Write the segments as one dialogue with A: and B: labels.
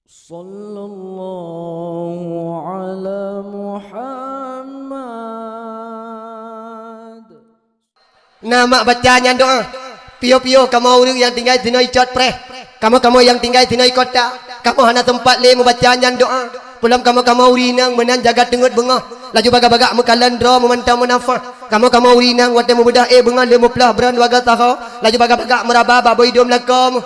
A: Sallallahu ala Muhammad.
B: Nama bacanya doa. Pio-pio kamu orang yang tinggal di noi cot preh. Kamu yang tinggal di noi kota. Kamu hana tempat le membacanya doa. Pulang kamu urinang menan jaga tengut bengah. Laju baga-baga mekalan dro memantau menafah. Kamu urinang wate mubedah bengah le muplah beran waga taho. Laju baga-baga meraba baboy dom lakom.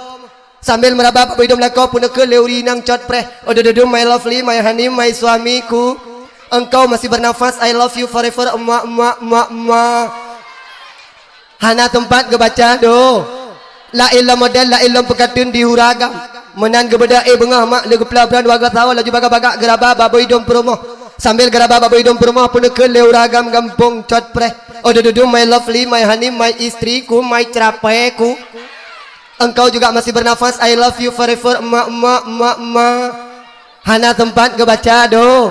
B: Sambil meraba baboy dom lakom pun ke le urinang cot preh. Odododo my lovely, my honey, my suamiku. Engkau masih bernafas. I love you forever. Emak. Hana tempat kebaca do. La ilah model la ilah pekatun di huragam. Menan gebeda bengah mak le gepla-plan waga tahu laju baga-baga geraba baboy dom perumoh. Sambil geraba baboy dom perumoh pun ke le huragam gampung cot preh. Odododo my lovely, my honey, my istriku, my cerapeku. Engkau juga masih bernafas. I love you forever. Emak. Hana tempat kebaca do.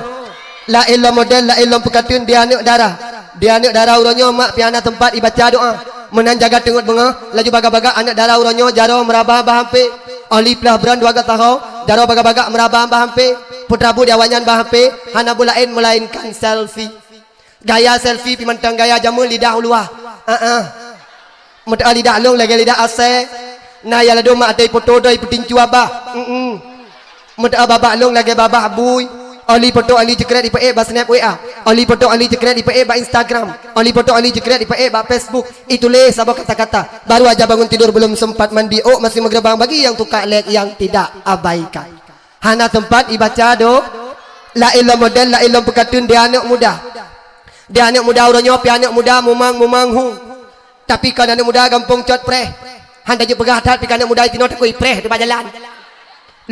B: La ilah model la ilah pekatun dia anak darah uronyo mak piana tempat ibaca doa. Menan jaga tengut bengah laju baga-baga anak darah uronyo jaro meraba bahampe. Oli plah beran dua tahu jaro baga-baga meraba bahampe. Putrabu diawanyan bahampe. Hana bulain melainkan selfie. Gaya selfie pimantang gaya jamu lidah luah. Mata lidah long lagi lidah ase. Nah ya lado mak atai foto doi puting cuaba. Mata babak long lagi babak bui. Oli foto Ali jekret di ba snap WA. Oli foto Ali jekret di ba Instagram. Oli foto Ali jekret di ba Facebook. Itulah sabah kata-kata. Baru aja bangun tidur belum sempat mandi. Oh masih menggerbang bagi yang tukar lek yang tidak abaikan. Hana tempat ibaca do. La ilah model la ilah pekatun dia anak muda. Dia anak muda uronyo pi anak muda mumang hu. Tapi kan anak muda gampung cot preh. Handa je pegah tat pi anak muda itino takui preh di jalan.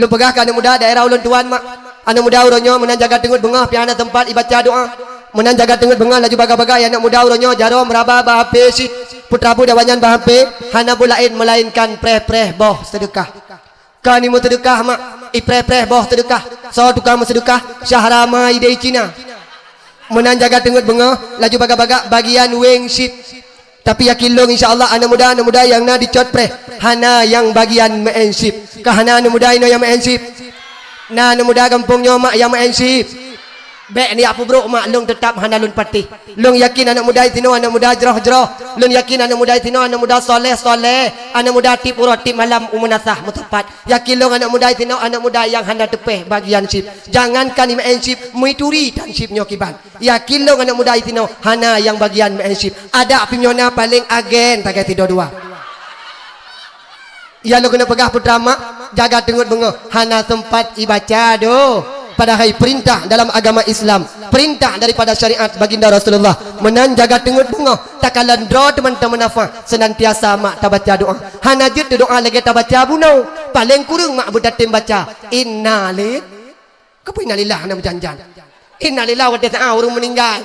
B: Lu pegah kan anak muda daerah ulun tuan mak. Anak muda uronyo menan jaga tengut bengah piana tempat ibaca doa. Menan jaga tengut bengah laju baga-baga anak muda uronyo jaro meraba bahape si putrabu dawanyan bahape. Hana bulain melainkan preh boh sedekah. Kan imu sedekah mak preh boh sedekah. So tukang sedekah syahrama idei Cina. Menan jaga tengut bengah laju baga-baga bagian wing sheet. Tapi yakin long insyaallah anak muda yang na dicot preh. Hana yang bagian meenship. Kahana anak muda ino yang meenship. Nah anak muda kampungnya mak yang meenship. Bek ni apa bro mak long tetap hana lun patih. Long yakin anak muda itino anak muda jerah. Long yakin anak muda itino anak muda soleh. Anak muda tip urut tip malam umunasah mutapat. Yakin long anak muda itino anak muda yang hana tepeh bagian ship. Jangankan ni meenship muituri dan shipnya kiban. Yakin long anak muda itino hana yang bagian meenship. Ada pimyona paling agen tak tidur dua. Ya lo kena pegah putra mak jaga tengut bengah hana tempat ibaca do. Padahal perintah dalam agama Islam, perintah daripada syariat baginda Rasulullah menan jaga tengut bengah takalan dro teman-teman nafa senantiasa mak tabaca doa. Hana jut doa lagi tabaca bunau paling kurang mak budatim baca innalillah hana berjanjan innalillah wa ta'ala orang meninggal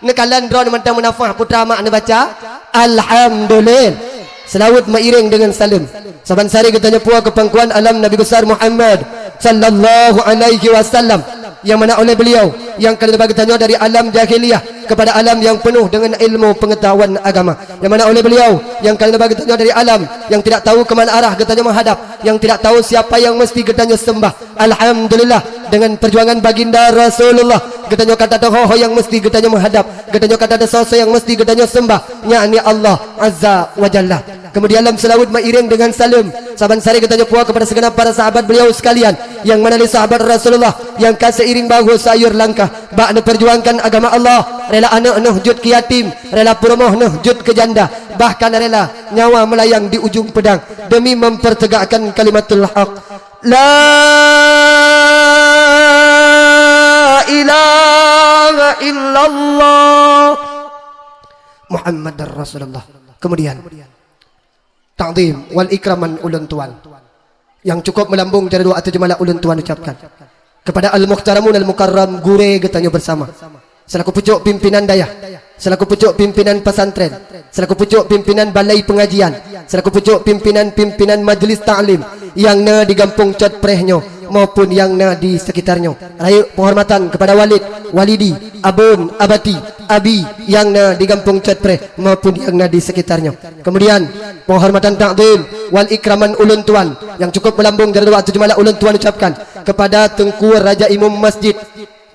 B: nekalan dro teman-teman nafa putra mak na baca alhamdulillah. Selawat mairing dengan salam. Saban sari katanya puak kepangkuan alam Nabi besar Muhammad sallallahu alaihi wasallam yang mana oleh beliau yang kali bertanya dari alam jahiliyah kepada alam yang penuh dengan ilmu pengetahuan agama. Yang mana oleh beliau yang kali bertanya dari alam yang tidak tahu ke mana arah katanya menghadap, yang tidak tahu siapa yang mesti katanya sembah. Alhamdulillah dengan perjuangan baginda Rasulullah katanya kata toh yang mesti katanya menghadap, katanya kata sosok yang mesti katanya sembah yakni Allah azza wa jalla. Kemudian dalam selawat mairing dengan salam saban sari katanya puak kepada segenap para sahabat beliau sekalian yang mana sahabat Rasulullah yang kaseiring bahu sayur langkah bak perjuangkan agama Allah, rela anak nuhjud ke yatim, rela perumoh nuhjud ke janda, bahkan rela nyawa melayang di ujung pedang demi mempertegakkan kalimatul haq. La ilaha illallah Muhammadar Rasulullah. Kemudian ta'zim wal ikraman ulun tuan yang cukup melambung dari doa terjemalah ulun tuan ucapkan kepada al-muhtaramun al-mukarram gure getanya bersama selaku pucuk pimpinan dayah, selaku pucuk pimpinan pesantren, selaku pucuk pimpinan balai pengajian, selaku pucuk pimpinan majlis ta'lim yang na di kampung Cot Prehnyo maupun yang na di sekitarnya. Raya penghormatan kepada walid, walidi, abun, abati, abi yang na di kampung Cotpreh maupun yang na di sekitarnya. Kemudian penghormatan takdim wal ikraman ulun tuan yang cukup melambung dari doa 7 malam ulun tuan ucapkan kepada Tengku Raja Imam Masjid,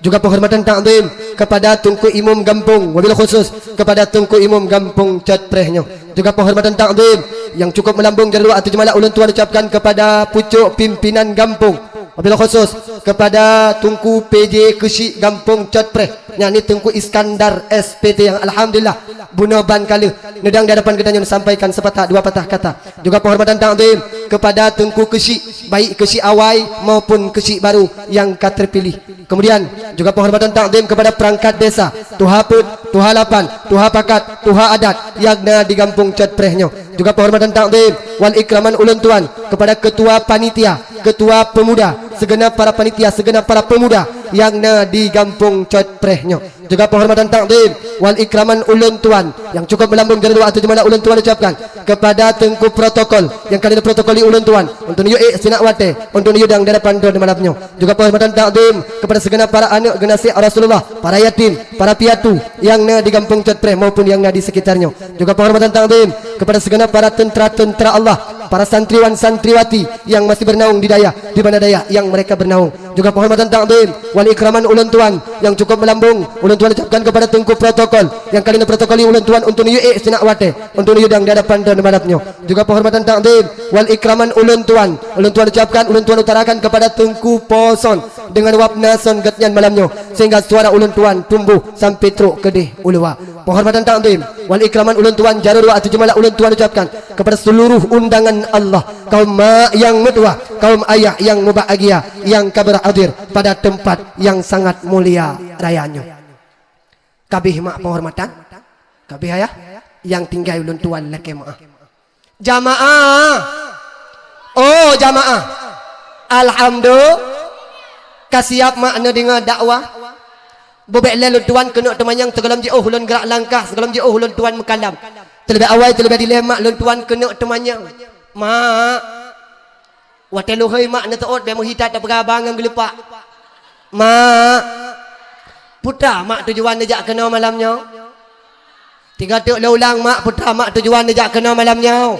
B: juga penghormatan takdim kepada Tengku Imam Gampung, wabil khusus kepada Tengku Imam Gampung Cotprehnya. Juga penghormatan takdim yang cukup melambung dari doa 7 malam ulun tuan ucapkan kepada pucuk pimpinan Gampung, wabil khusus kepada Tengku PJ Kesik Gampung Cotpreh, yakni Tengku Iskandar SPT yang alhamdulillah bunoban kala nedang di hadapan kedanya sampaikan sepatah dua patah kata. Juga penghormatan takdim kepada Tengku Kesik, baik Kesik awai maupun Kesik baru yang terpilih. Kemudian juga penghormatan takdim kepada perangkat desa, Tuha Put, Tuha Lapan, Tuha Pakat, Tuha Adat yang ada di kampung Cotprehnya. Juga penghormatan takdim wal ikraman ulun tuan kepada ketua panitia, ketua pemuda, segenap para panitia, segenap para pemuda yang ada di kampung Cotprehnya. Juga penghormatan takdim wal ikraman ulun tuan yang cukup melambung dari doa 7 malam ulun tuan ucapkan kepada Tengku protokol yang kali protokoli ulun tuan untuk niu sinak wate untuk niu dang darapan do malamnya. Juga penghormatan takdim kepada segenap para anak generasi Rasulullah, para yatim, para piatu yang ada di kampung Cotpreh maupun yang ada di sekitarnya. Juga penghormatan takdim kepada segenap para tentera-tentera Allah, para santriwan santriwati yang masih bernaung di daya, di mana daya yang mereka bernaung. Juga penghormatan takdim wal ikraman ulun tuan yang cukup melambung ulun tuan ucapkan kepada Tengku protokol yang kali ini protokoli ulun tuan untuk niu sinak wate untuk niu dang di hadapan dan malamnya. Juga penghormatan takdim wal ikraman ulun tuan ucapkan, ulun tuan utarakan kepada Tengku Poson dengan wapna son getnyan malamnya sehingga suara ulun tuan tumbuh sampai truk kedih ulua. Penghormatan takdim wal ikraman ulun tuan jarur wa 7 malam ulun tuan ucapkan kepada seluruh undangan Allah, kaum mak yang medua, kaum ayah yang mubahagia yang berhadir pada tempat yang sangat mulia rayanya. Kabih mak penghormatan, kabih ayah yang tinggal ulun tuan leke mak. Jamaah, oh jamaah, alhamdulillah kasiap makna dengan dakwah. Bobek lalu tuan kena temanyang tegalam je oh ulun gerak langkah segalam je oh ulun tuan mekalam. Terlebih awal terlebih dilemak ulun tuan kena temanyang. Mak, watelu hei mak na taot be muhitat da perabang ang gelepak. Mak, putra mak tujuan nejak kena malamnya. Tiga tuk ulang mak putra mak tujuan nejak kena malamnya.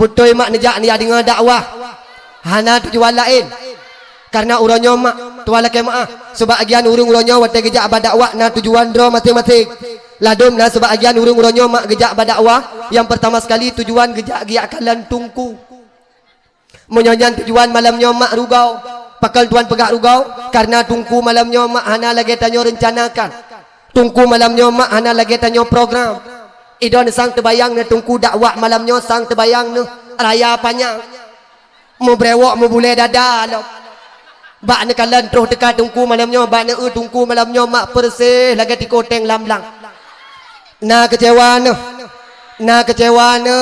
B: Butoi mak nejak ni ada dakwah. Hana tujuan lain. Karena uronyo mak tuan laki mak sebahagian urung uronyo wate gejak badakwah na tujuan dro masing-masing. Ladum na sebahagian urung uronyo mak gejak badakwah yang pertama sekali tujuan gejak giak kalan Tungku. Menyanyan tujuan malamnya mak rugau. Pakal tuan pegak rugau karena Tungku malamnya mak hana lagi tanyo rencanakan. Tungku malamnya mak hana lagi tanyo program. Idon sang terbayang na Tungku dakwah malamnya sang terbayang na raya panjang. Mu brewok mu bule dada lo. Bak ne kalan terus dekat Tungku malamnya bak ne Tungku malamnya mak persih lagi di koteng lamlang. Na kecewa ne. Na kecewa ne.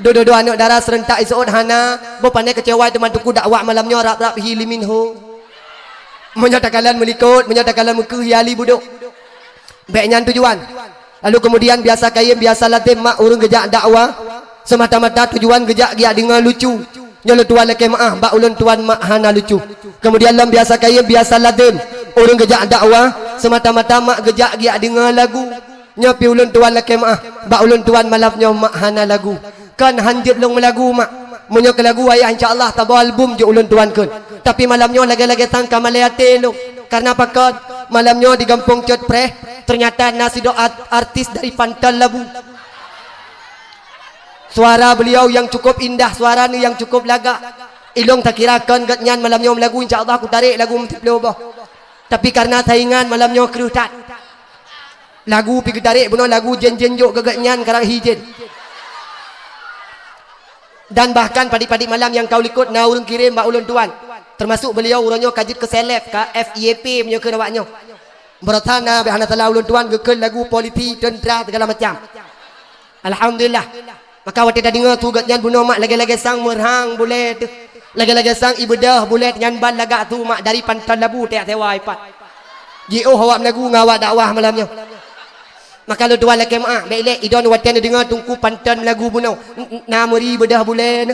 B: Dua-dua anak darah serentak isot hana bopane kecewa teman Tungku dakwah malamnya rap-rap hiliminho. Menyatakan melikut, menyatakan muka hiali buduk. Baiknya tujuan. Lalu kemudian biasa kayem biasa latih mak urung gejak dakwah semata-mata tujuan gejak giak dengan lucu. Nyolo tuan leke maah bak ulun tuan mak hana lucu. Kemudian lam biasa kaya biasa ladin urung gejak dakwah semata-mata mak gejak giak dengar lagu. Nyopi ulun tuan leke maah bak ulun tuan malapnya mak hana lagu. Kan hanjit long lagu mak. Munyo ke lagu ayah insya-Allah tabaw album je ulun tuan kun. Tapi malamnya lagi-lagi tangka malayate lo. Karena pakot malamnya di kampung Cotpreh ternyata nasi doa artis dari Pantal Labu. Suara beliau yang cukup indah, suara ni yang cukup lagak. Ilong tak kirakan gatnyan malamnya lagu insya-Allah aku tarik lagu mtiplo bah. Tapi karena saingan malamnya kerutat. Lagu pi tarik buno lagu jen-jen jok gagatnyan karang hijen. Dan bahkan padi-padi malam yang kau likut na urang kirim mbak ulun tuan. Termasuk beliau uronyo kajit ke seleb ka FYP punya ke awaknya. Beratana be hana tala ulun tuan gekel lagu politik tentera segala macam. Alhamdulillah. Maka waktu dah dengar tu gatnyan buno mak lagi-lagi sang merhang boleh tu. Lagi-lagi sang ibadah boleh nyan ban lagak tu mak dari Pantal Labu tak sewa ipat. Ji oh awak lagu ngawak dakwah malamnya. Maka lu tuan laki mak baik idon waktu dengar Tungku Pantal lagu buno. Namuri ibadah boleh.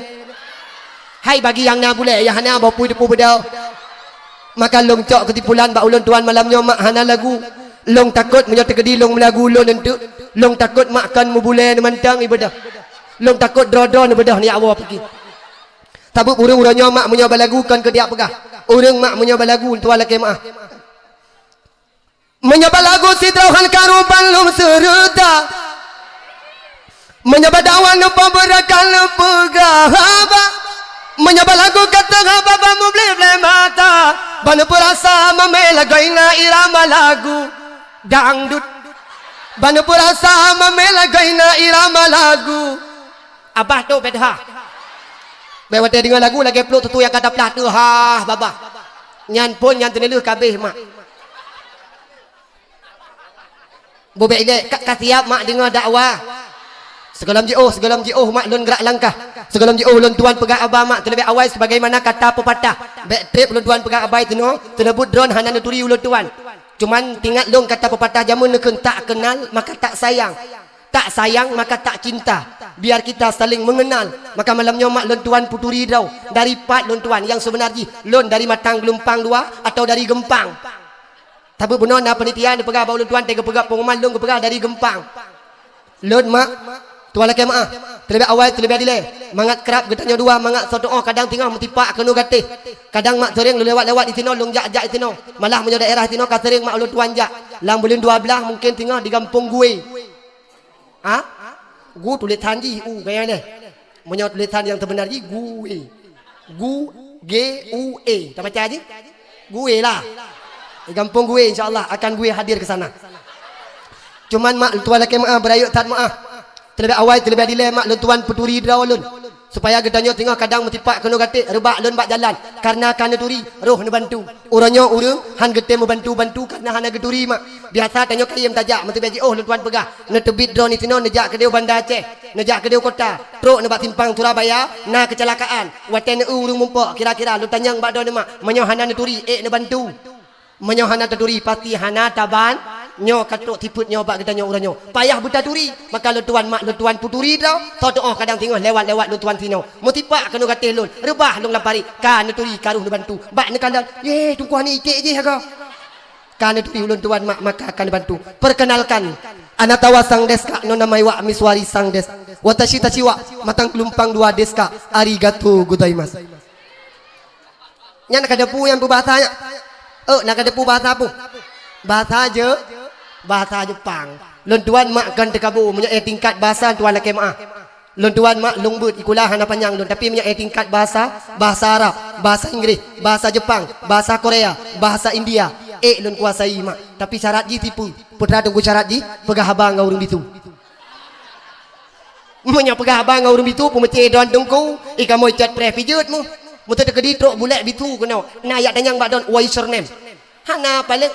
B: Hai bagi yang na boleh yang hana bapui depu bedau. Maka long cok ketipulan bak ulun tuan malamnya mak hana lagu. Long takut menyo tegedi long melagu ulun entuk. Long takut makan mubule mantang ibadah. Long takut drodo ni bedah ni awak pergi. Tabuk urang-urangnya mak menyo balagu kan ke dia pegah. Urang mak menyo balagu tuan laki mak. Menyo balagu sidrahan karuban lum seruta. Menyo badawan apa berakal pegah. Menyapa lagu kata bapa mu beli mata bana perasa memela gaina irama lagu dangdut bana perasa memela gaina irama lagu abah tu bedha bewat dengan lagu lagi peluk tu yang kata pelah tu ha baba nyan pun nyan tenelu kabeh mak bobek ile kasiap mak dengar dakwah Segalam jauh mak lun gerak langkah. Segalam jauh lun tuan pegang abah mak terlebih awal sebagaimana kata pepatah. Back trip lun tuan pegang abah itu no, terlebut drone hana neturi ulun tuan. Cuman tinggal lung kata pepatah jamun nekun tak kenal maka tak sayang. Tak sayang maka tak cinta. Biar kita saling mengenal. Maka malamnya mak lun tuan puturi dau dari pat lun tuan yang sebenarnya lun dari Matang Gelumpang 2 atau dari Gempang. Tapi benar na penelitian pegang abah lun tuan tega pegang pengumuman lung pegang dari Gempang. Lun mak tuan laki maaf terlebih awal terlebih adilai mangat kerap getanya dua mangat satu kadang tinggal metipak kenu gatih kadang mak sering lewat-lewat di tino long jak-jak di tino malah menyo daerah tino ka sering mak ulun tuan jak lang bulan 12 mungkin tinggal di kampung gue ha gu tulis tanji gaya ni menyo tulisan yang sebenar gue G U E tak baca aja gue lah di kampung gue insyaallah akan gue hadir ke sana cuman mak tuan laki maaf berayut tad maaf terlebih awal terlebih adilai mak lun tuan peturi draw lun supaya gedanyo tengok kadang metipak kena gatik rebak lun bak jalan karena kana turi roh ne bantu uranyo urang han gete membantu karena hana geturi mak biasa tanyo kayem tajak mesti beji lun tuan pegah ne tebit draw ni tino nejak ke dia Bandar Aceh nejak ke dia kota truk ne bak simpang Surabaya na kecelakaan waten urang mumpok kira-kira lun tanyang bak do ne mak menyo hana ne turi ne bantu menyo hana turi pasti hana taban nyo katuk tiput nyo bak kita nyo uranyo payah buta turi maka lu tuan mak lu tuan puturi tau tau kadang tengok lewat-lewat lu tuan sino motipak kanu katih lun rebah lung lampari kan turi karuh nu bantu bak ne kandang ye tungkuan ni itik je aga kan turi ulun tuan mak maka akan bantu perkenalkan anatawa sang deska no namai wa miswari sang des watashi tachiwa Matang Gelumpang 2 deska arigatou gozaimasu nya nak ada pu yang berbahasanya nak ada pu bahasa apa bahasa je bahasa Jepang. Lun tuan mak kan tekabu punya tingkat bahasa tuan laki maaf. Lun tuan mak lungbut ikulah hana panjang lun tapi punya tingkat bahasa Arab, bahasa Inggeris, bahasa Jepang, bahasa Korea, bahasa India. Lun kuasai mak. Tapi syarat ji tipu. Putra tunggu syarat ji pegah abang ngau urang bitu. Munya pegah abang ngau urang bitu pemeceh don tungku ika moi cat pre pijut mu. Mu teu kedi trok bulat bitu kenau. Na ayat tanyang bak don why surname. Hana paling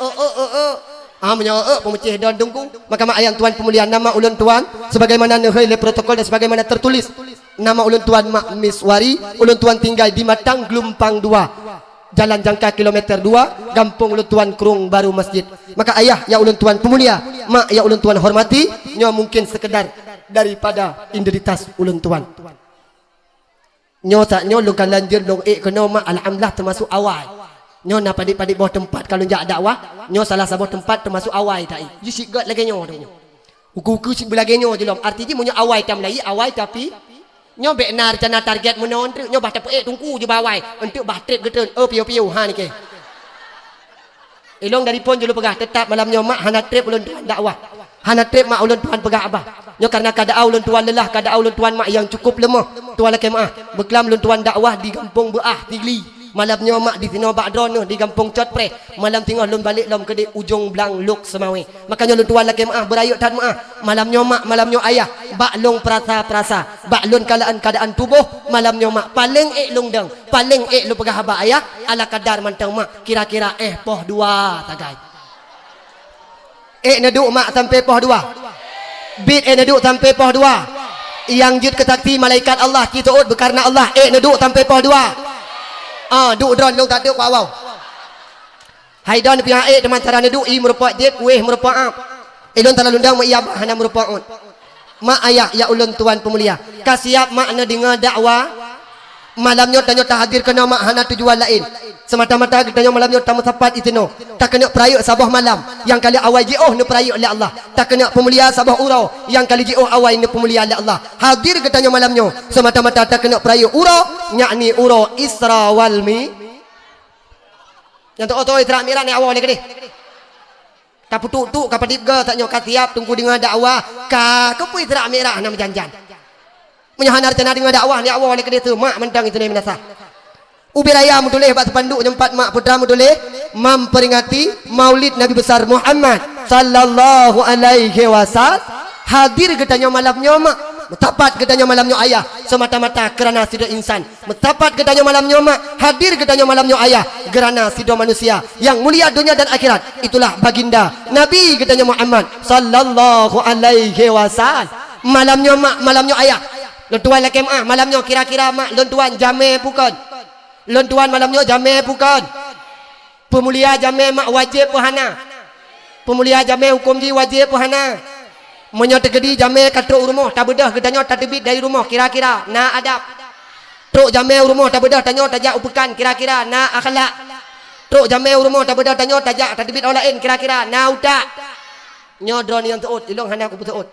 B: menyo pemecih don tungku maka mak ayang tuan pemulihan nama ulun tuan sebagaimana nehai le protokol dan sebagaimana tertulis nama ulun tuan mak Miswari ulun tuan tinggal di Matang Gelumpang 2 jalan jangka kilometer 2 kampung ulun tuan Kerung Baru Masjid maka ayah ya ulun tuan pemulia mak ya ulun tuan hormati nyo mungkin sekedar daripada identitas ulun tuan nyo tak nyo lu kan lanjut dong kena mak alhamdulillah termasuk awal nyo na padik-padik bawah tempat kalau jak dakwah nyo salah satu tempat termasuk awai tak you sigat lagi nyo tu uku-uku sik belagi nyo je lom artinya munyo awai tam lai awai tapi nyo benar cana target menon tu nyo bah tepek tungku je bawai untuk bah trip geteun piu-piu ha ni ke elong dari pon je lu pegah tetap malam nyo mak hana trip ulun tuan dakwah hana trip mak ulun tuan pegah abah nyo karena kadau ulun tuan lelah kadau ulun tuan mak yang cukup lemah tuan laki maaf beklam ulun tuan dakwah di kampung Beah Tigli malamnya mak di tino bak drone di kampung Cotpre malam tengah lun balik lom ke di ujung Blang Luk Semawe makanya lun tuan laki maaf berayut tad maaf malamnya mak malamnya ayah bak long perasa bak lun keadaan tubuh malamnya mak paling lung deng paling lu pegah abah ayah ala kadar mantang mak kira-kira poh 2 tagai neduk mak sampai poh 2 bit neduk sampai poh 2 yang jud ketakti malaikat Allah kita ut berkarna Allah neduk sampai poh 2 duk drone long tak duk wow hai don pihak teman cara duk merupakan jet weh merupakan lon tala lundang mak iya hana merupakan mak ayah ya ulun tuan pemulia kasiap makna dengar dakwah Malamnya tanya tak hadir kena mak hana tujuan lain. Semata-mata tanya malamnya tamu tepat itu no. Tak kena perayuk sabah malam. Yang kali awal ji'oh ni perayuk oleh Allah. Tak kena pemulia sabah urau. Yang kali ji'oh awal ni pemulia oleh Allah. Hadir tanya malamnya. Semata-mata tak kena perayuk urau. Yakni urau Isra wal Mi. Yang tu otoy terak miran ni awal ni kedi. Tak putuk-tuk kapadip ke tak nyok katiap tunggu dengan dakwah. Ka kepui terak miran nama janjan. Menyahanar cana dengan dakwah ni awal ni kedi tu mak mentang itu ni menasa. Ubi raya mutuleh bat sepanduk nyempat mak putra mutuleh memperingati Maulid Nabi besar Muhammad sallallahu alaihi wasallam. Hadir getanya malamnya mak, metapat getanya malamnya ayah, semata-mata kerana sido insan. Metapat getanya malamnya mak, hadir getanya malamnya ayah, kerana sido manusia yang mulia dunia dan akhirat. Itulah baginda Nabi getanya Muhammad sallallahu alaihi wasallam. Malamnya mak, malamnya ayah. Lontuan laki mak, malamnya kira-kira mak lontuan jame bukan. Lontuan malamnya jame bukan. Pemulia jame mak wajib puhana. Pemulia jame hukum ji wajib puhana. Menyo tegedi jame katuk rumah tak bedah gedanya tak tebit dari rumah kira-kira na adab. Truk jame rumah tak bedah tanya tajak upekan kira-kira na akhlak. Truk jame rumah tak bedah tanya tajak tak tebit orang lain kira-kira na utak. Nyodron yang tuut ilong hana aku tuut.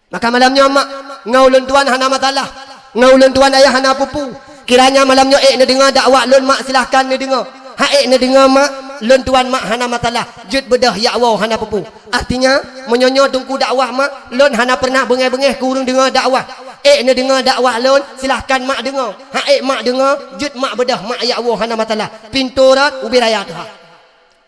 B: Maka malamnya mak ngau lontuan hana matalah. Ngau lontuan ayah hana pupu. Kiranya malamnya ne dengar dakwah lon mak silahkan ne dengar. Ha ne dengar mak lon tuan mak hana matalah. Jut bedah ya Allah hana pupu. Artinya menyonyo tungku dakwah mak lon hana pernah bengeh-bengeh ke urang dengar dakwah. Ne dengar dakwah lon silahkan mak dengar. Ha mak dengar jut mak bedah mak ya Allah hana matalah. Pintu rat ubi raya tu.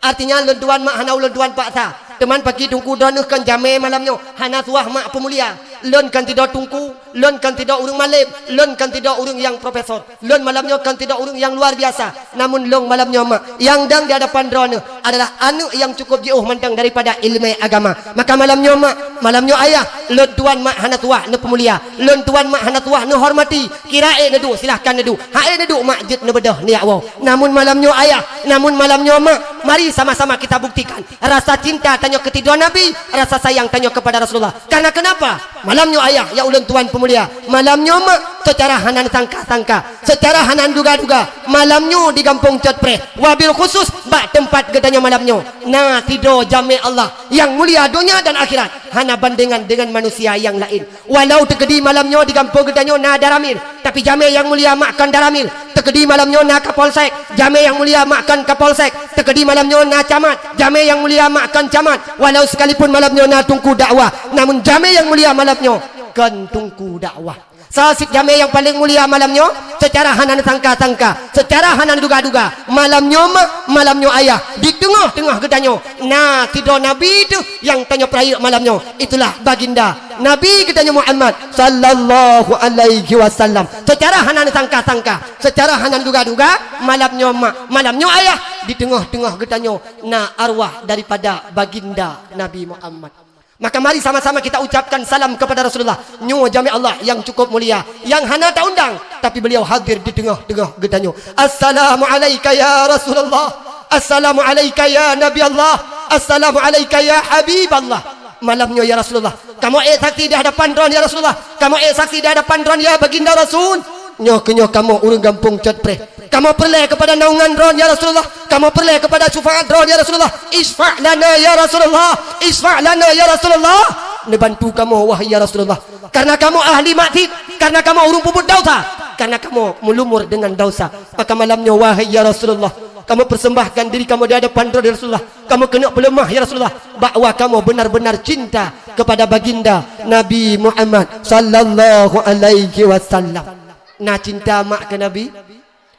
B: Artinya lon tuan mak hana lon tuan pak sa. Teman pagi tungku donuh kan jame malamnya hana tuah mak pemulia. Lon kan tidak tungku, lon kan tidak urung malim, lon kan tidak urung yang profesor, lon malamnya kan tidak urung yang luar biasa. Namun long malamnya mak yang dang di hadapan drone adalah anu yang cukup jauh mentang daripada ilmu agama. Maka malamnya mak, malamnya ayah, lon tuan mak hana tuah ne pemulia, lon tuan mak hana tuah ne hormati. Kira ne du silahkan ne du. Ha ne du mak jit ne bedah ni Allah. Namun malamnya ayah, namun malamnya mak, mari sama-sama kita buktikan rasa cinta tanya ketiduan Nabi, rasa sayang tanya kepada Rasulullah. Karena kenapa? Malamnya ayah, ya ulun tuan pemulia. Malamnya mak, secara hanan sangka-sangka, secara hanan duga-duga. Malamnya di kampung Cotpreh, wabil khusus bak tempat gedanya malamnya. Nah tidur jami Allah yang mulia dunia dan akhirat. Hana bandingan dengan manusia yang lain. Walau tegedi malamnya di kampung gedanya na daramil, tapi jami yang mulia makan daramil. Tegedi malamnya na kapolsek, jami yang mulia makan kapolsek. Tegedi malamnya na camat, jami yang mulia makan camat. Walau sekalipun malamnya na tungku dakwah, namun jami yang mulia malamnya kan tungku dakwah. Sasik jame yang paling mulia malamnya secara hanan sangka-sangka, secara hanan duga-duga. Malamnya mak, malamnya ayah di tengah-tengah gedanya. Nah tidur Nabi itu yang tanya perayuk malamnya. Itulah baginda Nabi gedanya Muhammad sallallahu alaihi wasallam. Secara hanan sangka-sangka, secara hanan duga-duga. Malamnya mak, malamnya ayah di tengah-tengah gedanya. Nah arwah daripada baginda Nabi Muhammad. Maka mari sama-sama kita ucapkan salam kepada Rasulullah. Nyu jami Allah yang cukup mulia, yang hana tak undang, tapi beliau hadir di tengah-tengah gedanya. Assalamu alayka ya Rasulullah. Assalamu alayka ya Nabi Allah. Assalamu alayka ya Habib Allah. Malamnya ya Rasulullah, kamu saksi di hadapan drone ya Rasulullah. Kamu saksi di hadapan drone ya baginda Rasul. Nyo kamu urang kampung Cotpreh. Kamu perlu kepada naungan drone ya Rasulullah. Kamu perlu kepada syafaat drone ya Rasulullah. Isfa' lana ya Rasulullah. Isfa' lana ya Rasulullah. Nebantu kamu wahai ya Rasulullah. Karena kamu ahli maksiat, karena kamu urung puput dosa, karena kamu melumur dengan dosa. Maka malamnya wahai ya Rasulullah, kamu persembahkan diri kamu di hadapan drone ya Rasulullah. Kamu kena pelemah ya Rasulullah, bahwa kamu benar-benar cinta kepada baginda Nabi Muhammad sallallahu alaihi wasallam. Nak cinta mak ke Nabi?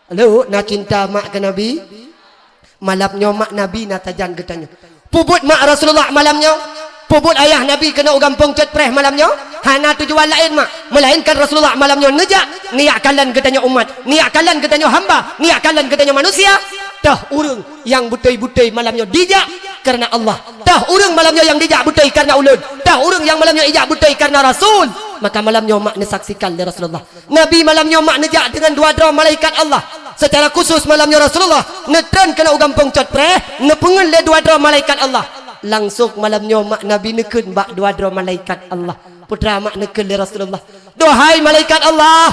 B: Halo, nak cinta mak ke Nabi? Malamnya mak Nabi nak tajan getanya. Puput mak Rasulullah malamnya. Puput ayah Nabi kena ugampung Cotpreh malamnya. Hana tujuan lain mak, melainkan Rasulullah malamnya nejak niat kalian getanya umat, niat kalian getanya hamba, niat kalian getanya manusia. Tah urang yang butai-butai malamnya dijak karena Allah. Tah urang malamnya yang dijak butai karena ulun. Tah urang yang malamnya ijak butai karena Rasul. Maka malamnya mak saksikan dari Rasulullah. Nabi malamnya mak nejak dengan dua dra malaikat Allah. Secara khusus malamnya Rasulullah netran kena ugampung Cotpreh, nepengel le dua dra malaikat Allah. Langsung malamnya mak Nabi neken bak dua dra malaikat Allah. Putra mak neken le Rasulullah. Dohai malaikat Allah,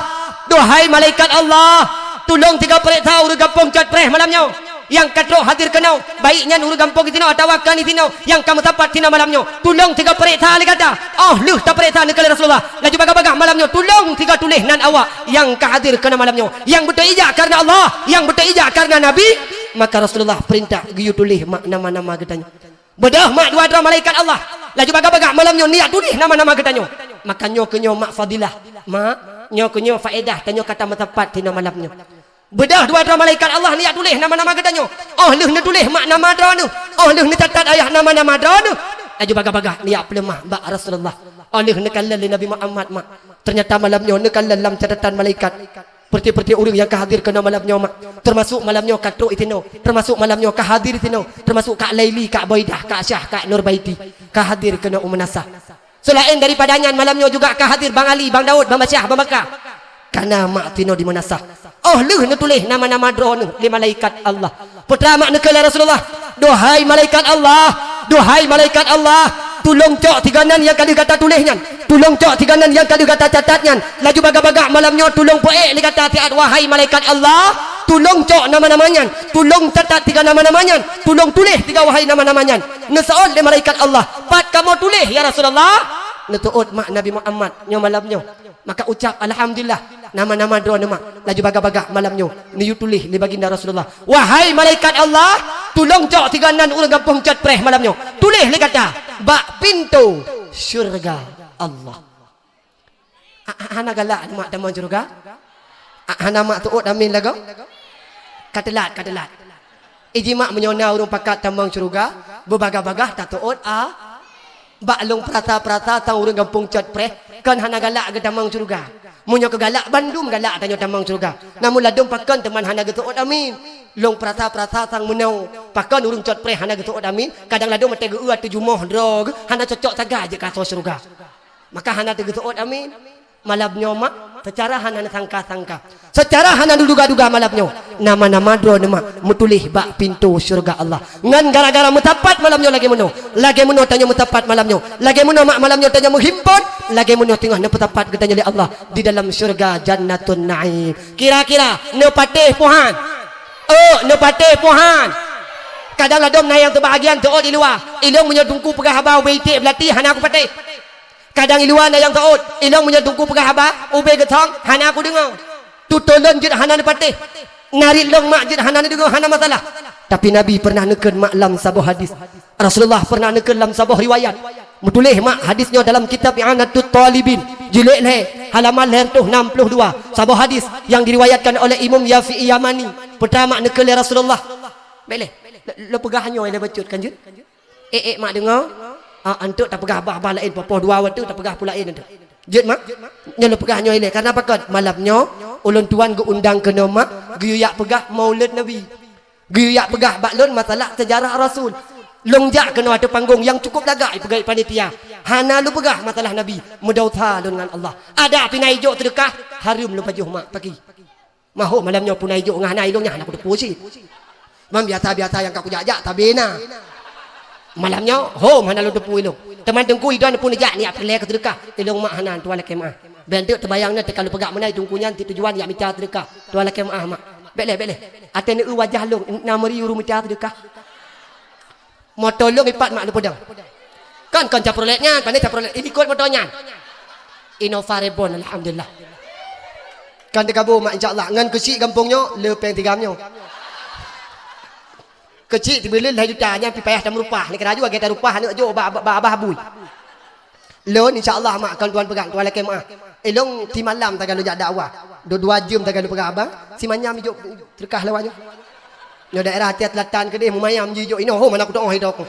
B: Duhai malaikat Allah, tolong 3 perintah urang kampung cat preh malamnya. Yang katrok hadir kenau, baiknya urang kampung tino atau wakani tino yang kamu tempat tino malamnya. Tolong 3 perintah ali kata. Oh, luh ta perintah nekal Rasulullah. Laju bagah-bagah malamnya. Tolong 3 tulis nan awak yang kahadir kena malamnya. Yang betul ijak karena Allah, yang betul ijak karena Nabi. Maka Rasulullah perintah giyu tulis mak nama-nama getanya. Bedah mak dua malaikat Allah. Laju bagah-bagah malamnya niat tulis nama-nama getanya. Maka nyo kenyo mak fadilah. Mak nyo kenyo faedah tanyo kata tepat tino malamnya. Bedah dua malaikat Allah niat tulis nama-nama getanya. Oh leuh ne tulis mak nama dranu. Oh leuh ne catat ayah nama-nama dranu. Laju bagah-bagah niat pelemah bak Rasulullah. Oh leuh ne kallal Nabi Muhammad mak. Ternyata malamnya ne kallal dalam catatan malaikat. Perti-perti orang yang kahadir kena malamnya mak. Termasuk malamnya katruk itino. Termasuk malamnya kahadir itino. Termasuk Kak Laili, Kak Boidah, Kak Syah, Kak Nurbaiti. Kahadir kena Umanasah. Selain daripadanya malamnya juga kahadir Bang Ali, Bang Daud, Bang Basyah, Bang Bakar. Karena mak tino di Manasah. Oh leuh ne tulis nama-nama drone di malaikat Allah. Putra mak nekala Rasulullah. Duhai malaikat Allah, duhai malaikat Allah, tolong cok tiganan yang kali kata tulisnya. Tolong cok tiganan yang kali kata catatnya. Laju bagak-bagak malamnya tolong poek li kata tiat wahai malaikat Allah, tolong cok nama-namanya. Tolong catat 3 nama-namanya. Tolong tulis 3 wahai nama-namanya. Nesaon di malaikat Allah. Pat kamu tulis ya Rasulullah. Netuut mak Nabi Muhammad nyo malamnya. Maka ucap alhamdulillah nama-nama doa nama. Laju bagak-bagak malamnya ni tulis li baginda Rasulullah. Wahai malaikat Allah, tolong cok tiganan urang kampung cat preh malamnya. Tulis li kata bak pintu syurga Allah. Hana galak mak tamang syurga. Hana mak tuut amin lagu. Katelat. Iji mak menyona urang pakat tamang syurga, berbagah-bagah tak tuut baklong prata-prata tang urang kampung cat preh kan hana galak ke tamang syurga. Munyo ke galak Bandung galak tanyo tamang syurga. Namun ladung pakan teman hana getuot amin. Long prata-prata tang menau pakan urang cat preh hana getuot amin. Kadang ladung mate geuat 7 moh drog hana cocok taga je ka syurga. Maka hana getuot amin. Malabnyo mak secara hana sangka-sangka. Secara hana duga-duga malabnyo. Nama-nama drone mak mutulih bak pintu syurga Allah. Ngan gara-gara mutapat malamnyo lagi meno. Lagi meno tanyo mutapat malamnyo. Lagi meno mak malamnyo tanyo menghimpun. Lagi meno tengah ne petapat getanya li Allah di dalam syurga Jannatun Naim. Kira-kira ne patih puhan. Oh, ne patih puhan. Kadang ladom na yang terbahagian tu di luar. Ilong punya tungku pegah habau beitik belati hana aku patih. Kadang iluan yang taut, ilong punya tungku pegah haba, ube getong, hana aku dengar. Tu tolon jid hana patih. Narik long mak jid hana dengar, hana masalah. Tapi Nabi pernah neken mak lam sabuh hadis. Rasulullah pernah neken lam sabuh riwayat. Mutulih mak hadisnya dalam kitab I'anatut Talibin. Jilid leh, halaman leh tu 62. Sabuh hadis yang diriwayatkan oleh Imam Yafi'i Yamani. Pertama neken Rasulullah. Baiklah, lo pegahnya ele bacut kan jid. Mak dengar. Antuk tak pegah abah lain popoh 2 waktu tak pegah pula lain antuk. Jut mak nyolo pegah nyo ile karena pakot malamnyo ulun tuan go undang kena mak guyuyak pegah Maulid Nabi. Guyuyak pegah baklun masalah sejarah Rasul. Longjak kena ada panggung yang cukup lagak pegai panitia. Hana lu pegah masalah Nabi. Mudautha dengan Allah. Ada pinai hijau terdekat harum lu pajuh mak pagi. Mahu malamnyo punai hijau ngah nai longnya nak pusi. Mam biasa-biasa yang kau jajak tabena. Malamnya ho mana lu depu ilung teman tengku idan pun jak ni apelek terdekat ilung mak hanan tuan lek mak bentuk terbayangnya kalau pegak menai tungkunya tujuan ya mica terdekat tuan lek mak mak beleh atene wajah long namari uru mica terdekat motor long ipat mak lu pedang kan caproletnya kan caprolet ini ikut motornya Innovarebon alhamdulillah kan tegabo mak insyaallah ngan kecil kampungnya lepeng tigamnya kecil tiba-tiba lah jutanya pi payah tam rupah ni kena juga kita rupah ni jo abah habui lon insyaallah mak kan tuan pegang tuan laki mak elong ti malam tagalu jak dakwah 2 jam tagalu pegang abang si manyam jo terkah lawannya yo daerah hati selatan ke dia mumayam jo ino ho mana aku doa hidupku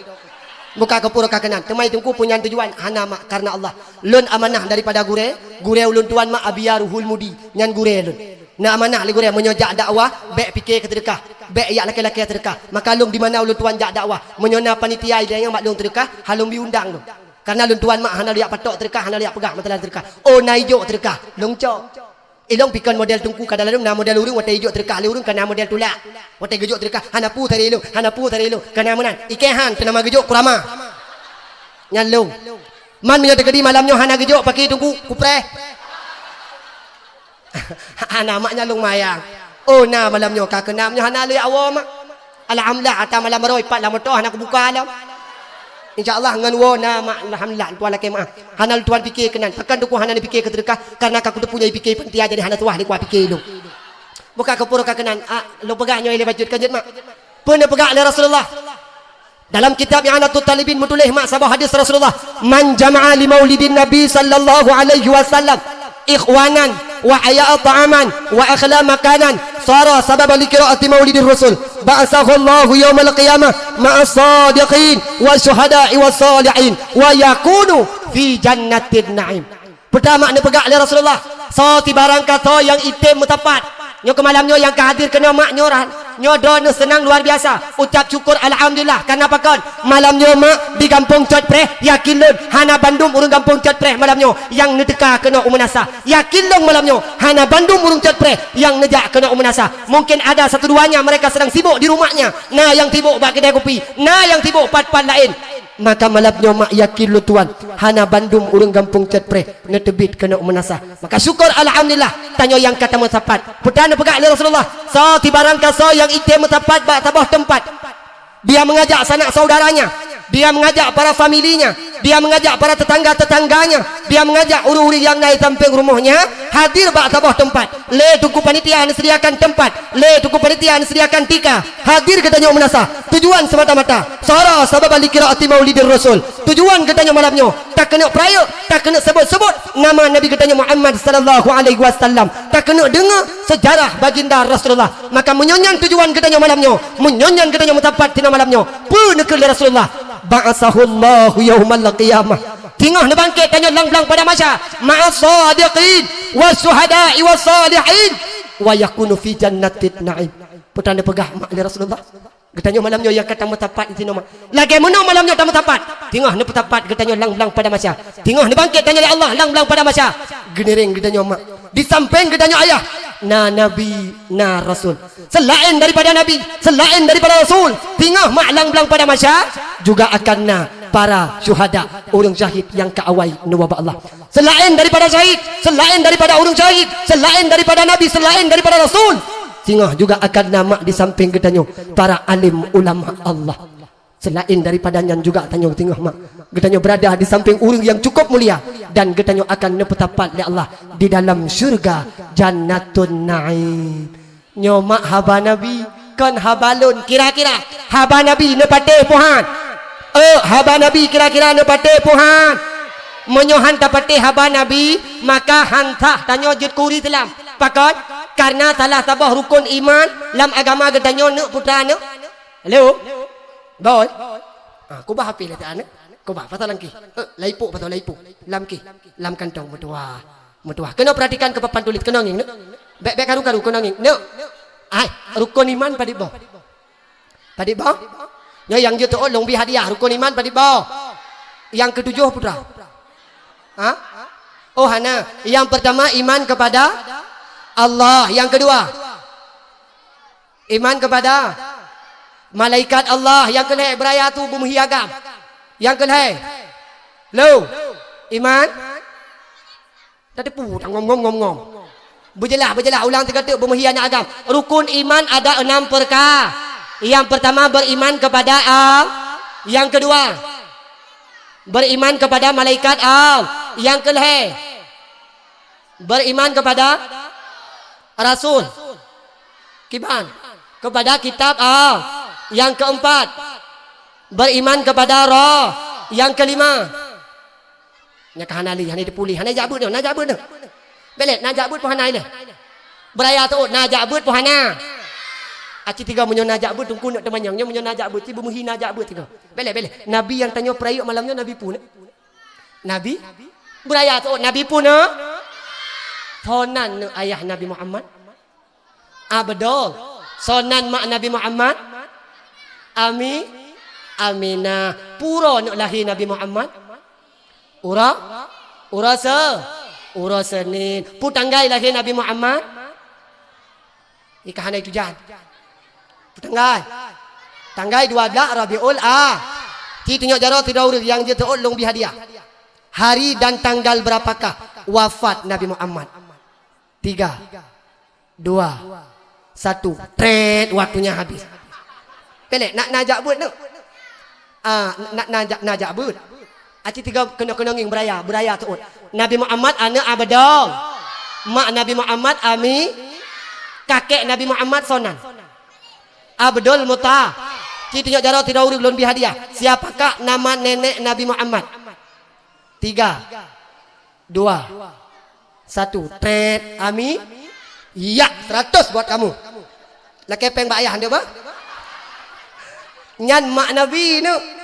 B: buka ke pura kanan temai tungku punya tujuan hana mak karena Allah lon amanah daripada gure ulun tuan mak abiyaruhul mudi nyan gure lon na amanah li gure menyojak dakwah bek fikir ke terdekat bek yak laki-laki terdekat maka lum di mana ulun tuan jak dakwah menyona panitia yang mak lung terdekat halum diundang tu karena ulun tuan mak hana liak patok terdekat hana liak pegah matalan terdekat oh naijo terdekat long cok ilong pikan model tungku kadang-kadang na model urung wate ijo terdekat le urung kana model tulak wate gejok terdekat hana pu tari lu kana menan ikehan kena magejok kurama nyalung man menyata kedi malamnya hana gejok pakai tungku kupreh Hana maknya lumayan. Oh na malamnya ka kenamnya hana le awam. Alhamdulillah ata malam roi pat lam toh hana buka alam. InsyaAllah ngan wo na mak alhamdulillah tuan laki maaf. Hana tuan fikir kenan. Takkan tu hana fikir ke terdekat karena aku tu punya fikir pentia jadi hana tuah ni ku fikir lu. Buka kepuro ka kenan. Lu pegaknya ile bajut kanjut mak. Pernah pegak oleh Rasulullah. Dalam kitab yang Anatul Talibin menulis mak sabah hadis Rasulullah. Man jama'a li maulidin Nabi sallallahu alaihi wasallam ikhwanan wa aya'a ta'aman wa akhla makanan sara sababa li qira'ati maulidir rasul ba'athahu Allahu yaumal qiyamah ma'as sadiqin wa syuhada'i was salihin wa yakunu fi jannatin na'im. Pertama ni pegak oleh Rasulullah. So tibarang kata yang itim mutapat. Nyo ke malam nyo yang kehadir kena mak nyoran. Nyo doa senang luar biasa. Ucap syukur alhamdulillah. Kenapa kan? Malam nyo mak di kampung Cot Preh yakin lun hana Bandung urung kampung Cot Preh malam nyo yang nedeka kena umunasa. Yakin lun malam nyo hana Bandung urung Cot Preh yang nejak kena umunasa. Mungkin ada satu duanya mereka sedang sibuk di rumahnya. Nah yang sibuk bak kedai kopi. Nah yang sibuk pat-pat lain. Maka malamnya mak yakin lu tuan hana Bandung urang kampung Cot Preh ne tebit kena umunasa. Maka syukur alhamdulillah. Tanya yang kata mutapat. Perdana pegak oleh Rasulullah. So tibarang kaso yang itim mutapat bak tabah tempat. Dia mengajak sanak saudaranya. Dia mengajak para familinya. Dia mengajak para tetangga-tetangganya. Dia mengajak uri-uri yang naik samping rumahnya hadir bak tabah tempat. Le tuku panitia sediakan tempat. Le tuku panitia sediakan tika. Hadir katanya umunasa. Tujuan semata-mata sara sabab likiraati maulidir rasul. Tujuan katanya malamnya tak kena peraya, tak kena sebut-sebut nama Nabi katanya Muhammad sallallahu alaihi wasallam. Tak kena dengar sejarah baginda Rasulullah. Maka menyonyan tujuan katanya malamnya. Menyonyan katanya mutapat tina malamnya. Punekul Rasulullah. Ba'athahullahu yaumal qiyamah. Tingah ne bangkit tanya lang-lang pada masa ma'as sadiqin wasyuhada'i wassalihin wa yakunu fi jannatin na'im. Petanda pegah mak oleh Rasulullah. Getanya malamnya yang kata mutapat itu nama. Lagi mana malamnya tak mutapat. Tingah ne petapat getanya lang-lang pada masa. Tingah ne bangkit tanya oleh Allah lang-lang pada masa. Genering getanya mak. Di samping getanya ayah. Na nabi na rasul. Selain daripada nabi, selain daripada rasul, tingah mak lang-lang pada masa juga akan na para syuhada, orang syahid yang keawai nuwaba Allah. Selain daripada syahid, selain daripada orang syahid, selain daripada nabi, selain daripada rasul, tingah juga akan nama di samping getanyo para alim ulama Allah. Selain daripadanya juga tanyo tingah mak getanyo berada di samping orang yang cukup mulia dan getanyo akan nepetapat oleh Allah di dalam syurga jannatun na'im. Nyo mak haba nabi kan habalun kira-kira haba nabi nepate puhan. Haba nabi kira-kira nepate puhan. Menyohan tapate haba nabi maka hantah tanyo jut kuri telam. Pakot karena salah tabah rukun iman dalam agama getanyo ne putra ne. Hello. Boy. Aku bah hafil tak anak. Kau bah pasal langki. Laipu pasal laipu. Lamki. Lam kantong metua. Metua. Kena perhatikan ke papan tulis kena nging. Bek karu-karu kena nging. Ne. Ai, rukun iman padi boh. Padi boh. Ya yang juto long bi hadiah rukun iman padi boh. Yang ketujuh putra. Ha? Oh hana. Yang pertama iman kepada Allah. Yang kedua iman kepada malaikat Allah. Yang kelih beraya tu bumi agam. Yang kelih lo iman tadi pu ngom. Berjelas ulang tiga tu bumi agam. Rukun iman ada 6 perkara. Yang pertama beriman kepada Allah. Yang kedua beriman kepada malaikat Allah. Yang kelih beriman kepada Rasul Kiban kepada kitab Allah. Yang keempat beriman kepada Roh. Yang kelima nya kahanali hani dipulih hani jabut dah najabut dah belet najabut puhanai dah beraya tu najabut puhana aci tiga menyo najabut tungku nak temanyang nya menyo najabut ti bumuhi najabut tiga belet nabi yang tanya perayuk malamnya nabi pun nabi beraya tu nabi pun sonan ayah Nabi Muhammad betul sonan mak Nabi Muhammad Aminah pura nak lahir Nabi Muhammad ura senin putanggai lahir Nabi Muhammad ikahanai tujan tanggai 12 Rabiul ti tunjuk jaro tidak urus yang dia terolong bi hadiah hari dan tanggal berapakah wafat Nabi Muhammad 3 2, 1. Tret, waktunya habis. Pelek nak najak but tu. Nak najak but. Aci 3 kena nging beraya tu. Nabi Muhammad anak Abdul. Mak Nabi Muhammad Ami. Kakek Nabi Muhammad Sonan. Abdul Muta. Ci tunjuk jaro tidak urip belum hadiah. Siapakah nama nenek Nabi Muhammad? 3, 2, 1. Tret, Ami. Ya, 100 buat kamu. Lah kepeng mbak ayah anda bah? Nyan mak Nabi ni.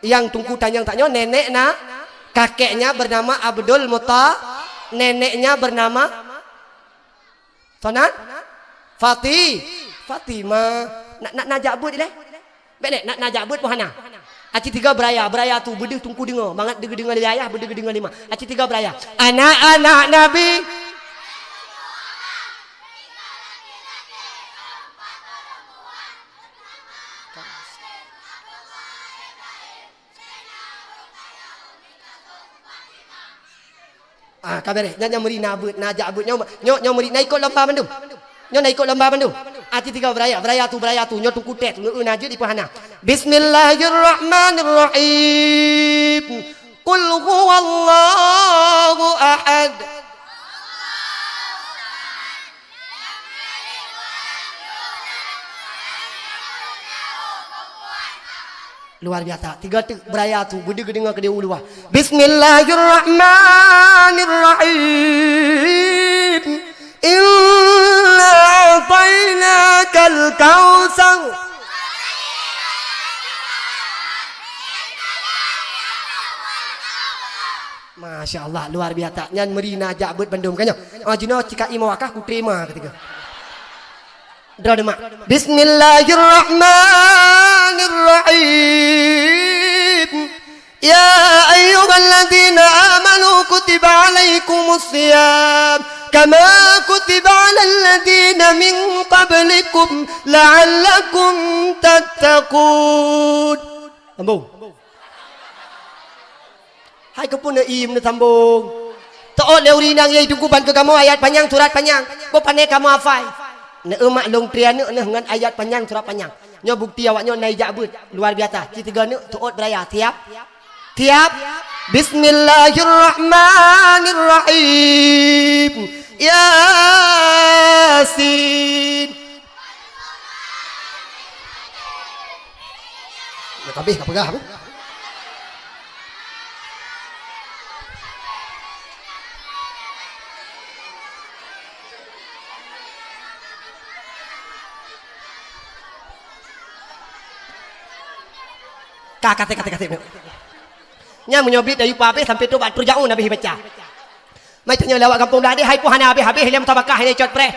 B: Yang tunggu tanya nenek na kakeknya bernama Abdul Muta, neneknya bernama Sonan Fatimah. Nak najak but deh. Belek nak najak but pohana. Aci 3 beraya tu bedeh tunggu dengar. Bangat dengar dia ayah, bedeh dengar 5. Aci 3 beraya. Anak-anak Nabi kabar nyo meri nabut najak but nyo meri naik ikut lomba bandung. Nyo naik ikut lomba bandung. Ati 3 beraya tu nyo tungku tet nu najut di pahana. Bismillahirrahmanirrahim. Qul huwallahu ahad. Luar biasa. 3 tu beraya tu benda dengar ke dia luar. Bismillahirrahmanirrahim. Inna a'tainakal kautsar. Masya Allah, luar biasa. Nyan meri najak but bandung kanyo. Jino cika imawakah ku terima ketiga. Drama. Bismillahirrahmanirrahim. Ya ayyuhalladzina amanu kutiba alaikumus syiyam kama kutiba alal ladzina min qablikum la'allakum tattaqun. Sambung. Hai kepun im na sambung. To'ot leuri nang ye tunggu ban ke kamu ayat panjang surat panjang. Bo pandai kamu hafal. Na emak long triana dengan ayat panjang surat panjang. Nyo bukti awaknya naik jabut luar biasa. Ci 3 ni tuot beraya tiap. Bismillahirrahmanirrahim. Yasin. Nak habis apa gah? Kata. Nya menyobit dari pape sampai tu bat perjauh nabi baca. Mai tanya lawak kampung dah dia hai puhan habis hilang mutabakah ini cot pre.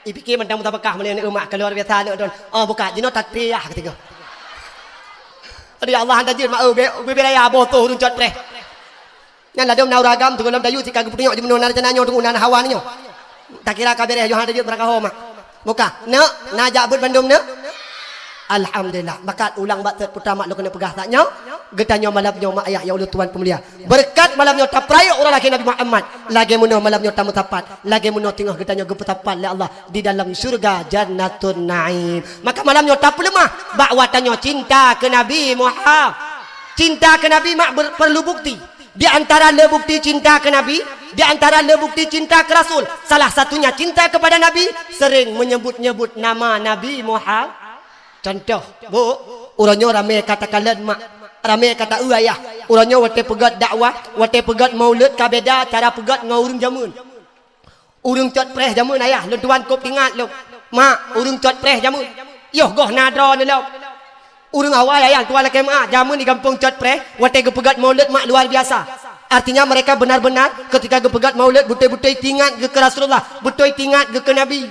B: Ipikir mentang mutabakah melihat umat keluar biasa nak don. Oh buka jino tatpiyah ketiga. Adi Allah hantar jin mak be belaya boto urun cot pre. Nya ladom nauragam tu dalam dayu sika geputnyok di menon narjananyo tu unan hawanyo. Tak kira kabere yo hantar jin mereka homa. Buka. Nak najak but Bandung nak. Alhamdulillah. Bakat ulang bakat pertama lo kena pegah taknya. Getanyo malamnya mak ayah ya Allah Tuhan pemulia. Berkat malamnya taprayo orang laki Nabi Muhammad. Lagi muno malamnya tamu tapat. Lagi muno tengah getanyo gepetapan oleh Allah di dalam surga Jannatun Naim. Maka malamnya tak lemah bakwatannya cinta ke Nabi Muhammad. Cinta ke Nabi mak perlu bukti. Di antara le bukti cinta ke Nabi, di antara le bukti cinta ke Rasul. Salah satunya cinta kepada Nabi sering menyebut-nyebut nama Nabi Muhammad. Contoh, bu, orangnya ramai kata kalian mak, ramai kata ayah. Orangnya wate pegat dakwah, wate pegat maulid kabeda cara pegat ngurung jamun. Urung cot preh jamun ayah, lu tuan kop ingat lu. Mak, urung cot preh jamun. Yoh goh nadro ni lu. Urung awal ayah tuan laki mak jamun di kampung cot preh, wate pegat maulid mak luar biasa. Artinya mereka benar-benar ketika pegat maulid betul-betul ingat ke Rasulullah, betul ingat ke Nabi.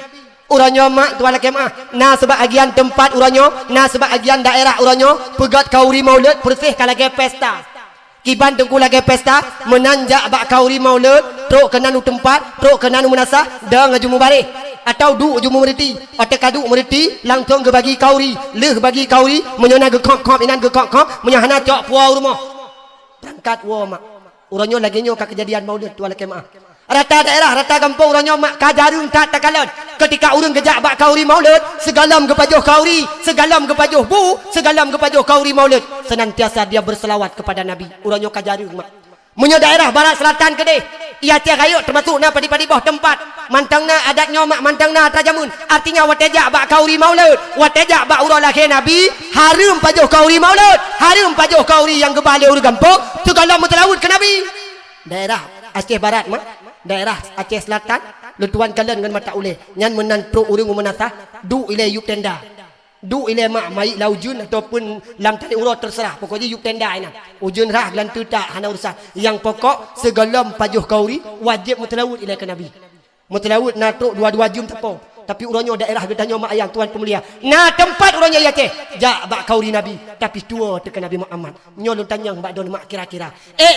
B: Uranyo mak tuan laki mak na sebahagian tempat uranyo na sebahagian daerah uranyo pegat kauri maulid bersih kalage pesta kiban tengku lagi pesta menanjak bak kauri maulid truk kenanu tempat truk kenanu menasah dah ngaju mubarik atau du jumu meriti atau kadu meriti langsung ke bagi kauri leh bagi kauri menyona ke kop inan ke kop menyahana cok puau rumah berangkat wa mak uranyo lagi nyo ka kejadian maulid tuan laki mak Rata daerah, rata kampung orang nyomak kajarung tak takalon. Ketika urang gejak bak kauri maulid, segalam kepajuh kauri, segalam kepajuh bu, segalam kepajuh kauri maulid. Senantiasa dia berselawat kepada Nabi. Urang nyok kajarung mak. Munyo daerah barat selatan kedeh. Ia tiak kayuk termasuk na padi-padi bawah tempat. Mantangna adat nyomak, mantangna atrajamun. Artinya watejak bak kauri maulid, watejak bak urang lahir Nabi, harum pajuh kauri maulid, harum pajuh kauri yang kebalik urang kampung, segalam mutalawud ke Nabi. Daerah Aceh Barat mak. Daerah Aceh Selatan letuan kalian dengan mata uleh nyan menantu urang menatah du ile yuk tenda du ile mak mai laujun ataupun lam tali urut terserah pokoknya yuk tenda ina ujun rah lan tu tak hana urusan yang pokok segalam pajuh kauri wajib mutalawud ile ke Nabi mutalawud natuk dua-dua jum tepo tapi urangnya daerah bertanya mak ayang tuan pemulia nah tempat urangnya ya Aceh jak bak kauri Nabi tapi tua tekan Nabi Muhammad nyolong tanyang bak don mak kira-kira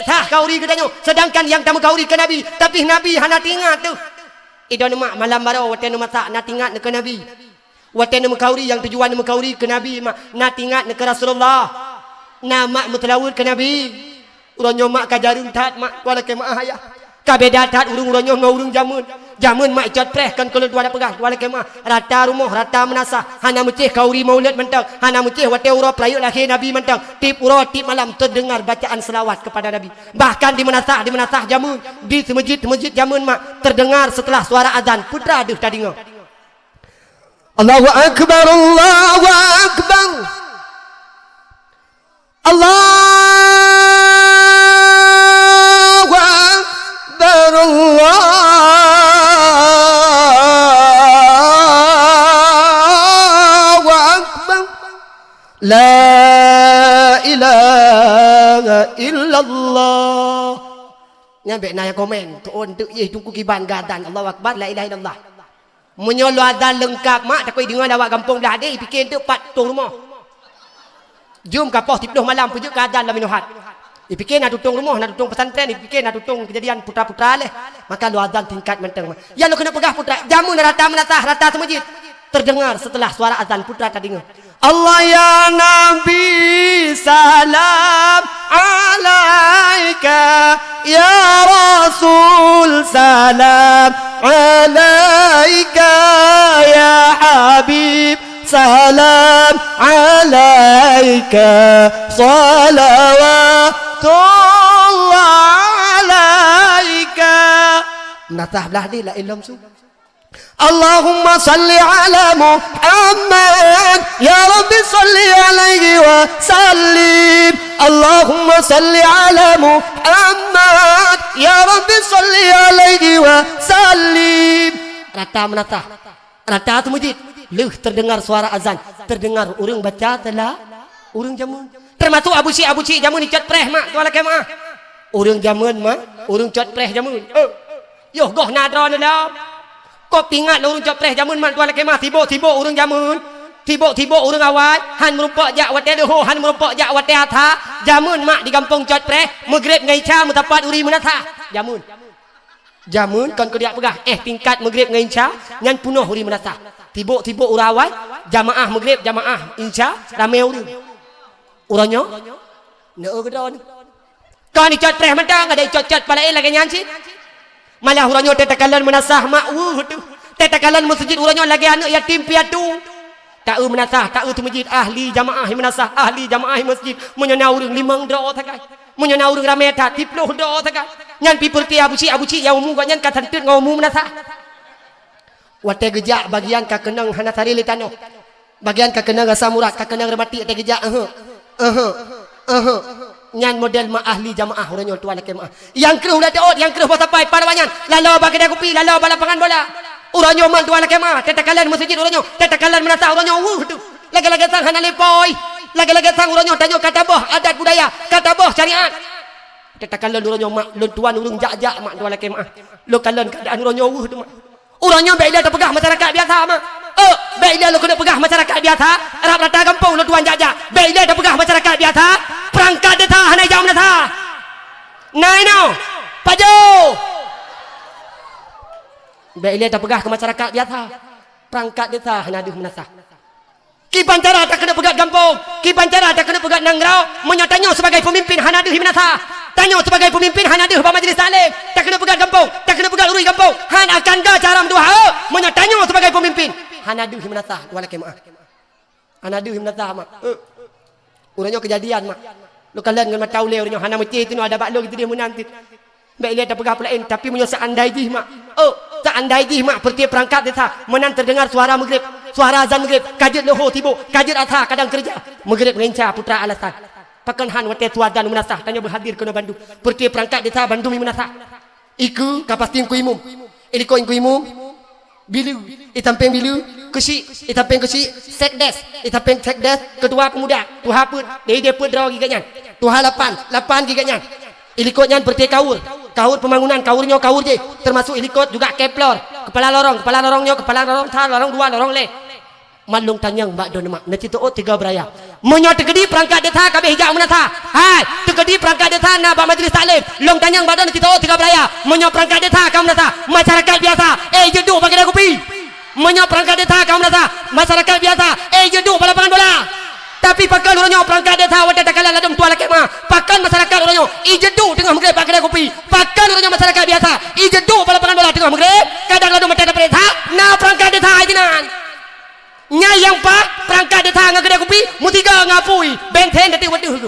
B: tah kauri kedanyo sedangkan yang tamu kauri ke Nabi tapi Nabi hana tingat tu idon mak malam barau waten masak na tingat ke Nabi waten kauri yang tujuan kauri ke Nabi mak na tingat ke Rasulullah na mak mutalawud ke Nabi urangnya mak kajarung tat mak wala ke mak ayah kabeda tat urang-urangnya ngurung jamun mak icot preh kan kalau dua nak pegang wala kemah rata rumah rata menasah hana mucih kauri maulid mentang hana mucih wate ura pelayuk lahir Nabi mentang tip ura tip malam terdengar bacaan selawat kepada Nabi bahkan di menasah jamun di masjid jamun mak terdengar setelah suara azan putra aduh tadi ngau Allahu akbar Allahu akbar Allahu akbar Allah La ilaha illallah. Nyampe naya komen tu on tu tunggu kiban gadan Allahu akbar la ilaha illallah. Menyolo adan lengkap mak takoi dengar awak kampung belah deh fikir tu pat tung rumah. Jom kapoh 10 malam pujuk gadan la minuhat. Dipikir nak tutung rumah, nak tutung pesantren, dipikir nak tutung kejadian putra-putra leh. Maka lu azan tingkat menteng. Ya lu kena pegah putra. Jamun rata menatah rata semajid. Terdengar setelah suara azan putra tadi dengar. Allah ya Nabi salam alaika ya Rasul salam alaika ya Habib salam alaika salawatullah alaika menatah belah ni la ilham su Allahumma salli ala Muhammad ya Rabbi salli alaihi wa sallim Allahumma salli ala Muhammad ya Rabbi salli alaihi wa sallim rata menatah rata tu masjid leh terdengar suara azan terdengar urang baca telah urang jamun termasuk Abu Cik jamun icot preh mak tu ala kemah urang jamun mak urang cot preh jamun yo goh nadron dalam kau pingat lah urang preh jamun mak tuan kemah tiba-tiba urang jamun tiba-tiba urang awat han merumpak jak wate doho han merumpak jak wate atha jamun mak di kampung cot preh maghrib ngai cha mutapat uri menatha jamun kan kau dia pegah tingkat maghrib ngai cha nyan punuh uri menatha tiba-tiba urang awat jamaah maghrib jamaah insya ramai urangnya neu gedon kan di cot preh mentang ada cot palain lagi nyan sit malah urangnya tetakalan menasah mak tu tetakalan masjid urangnya lagi anak yatim piatu tak menasah tak tu masjid ahli jamaah menasah ahli jamaah masjid menyana urang 5 dra takai menyana urang ramai tak 10 dra takai nyan pi perti Abu Cik yang umum nyan katan tut ngomong menasah wate gejak bagian ka kenang hana tari litano bagian ka kenang rasa murat ka kenang remati ate gejak nyan model ma ahli jamaah urangnya tuan kemah yang kereh ulah teot yang kereh pasapai pada banyan lalau bagi dia kopi lalau balapangan bola urangnya man tuan kemah tetakalan masjid urangnya tetakalan menata urangnya tu lagi-lagi sang hana lepoi lagi-lagi sang urangnya tanyo kata boh adat budaya kata boh syariat tetakalan urangnya mak lu tuan urang jak-jak mak tuan kemah lu kalan keadaan urangnya tu mak urangnya baik dia terpegah masyarakat biasa mak baik dia lu kena pegah masyarakat biasa Arab rata kampung lu tuan jak-jak baik dia terpegah masyarakat biasa perangkat dia tak hanya jam dah nai no paju baik dia terpegah ke masyarakat biasa perangkat dia tak hanya aduh menasah kiban cara tak kena pegat kampung kiban cara tak kena pegat nangrau menyatanya sebagai pemimpin hanya aduh menasah Tanya sebagai pemimpin han ada ba majlis taklim, tak kena pegang kampung, tak kena pegang urus kampung. Han akan ke cara mendoa? Tanya sebagai pemimpin. Han ada himnatah wala kemaah. Han ada himnatah mak. Urangnya kejadian mak. Lu kalian dengan tahu le urangnya hana mesti tu ada bak lu gitu dia menanti. Baik lihat tak pegang pelain tapi punya seandai jih mak. Seandai jih mak perti perangkat desa menan terdengar suara maghrib, suara azan maghrib, kajit lohor tibo, kajit asar kadang kerja. Maghrib mengencar putra alasan. Pakan han wate tuadan menasah tanya berhadir kena Bandung. Perti perangkat desa Bandung menasah. Iku kapasti ku imum. Iliko ku imum. Bilu, itampeng bilu, kesi, itampeng kesi, sekdes, itampeng sekdes, ketua pemuda, tuha put, dia put draw giganya, tuha lapan giganya, ilikotnya berarti kaur pembangunan, kaurnya kaur je, termasuk ilikot juga keplor, kepala lorongnya, kepala lorong thar, lorong dua, lorong le, malung tanyang mbak don mak, nanti tu tiga beraya, menyot tegedi perangkat desa kami hijau menata, hai, tegedi perangkat desa na ba majlis taklim, long tanyang mbak don nanti tu tiga beraya, menyot perangkat desa kami menata, masyarakat biasa, jedu bagi dia kopi, menyot perangkat desa kami menata, masyarakat biasa, jedu balapangan bola. Tapi pakan orangnya perangkat desa wadah takalan ladum tua laki mah. Pakan masyarakat orangnya ijedu tengah maghrib pakai kopi. Pakan orangnya masyarakat biasa ijedu balapangan bola tengah maghrib. Kadang ladum macam desa na perangkat desa ajinan. Nyayang pak perangkat desa ngagede kopi mutiga ngapui benten detik waduh.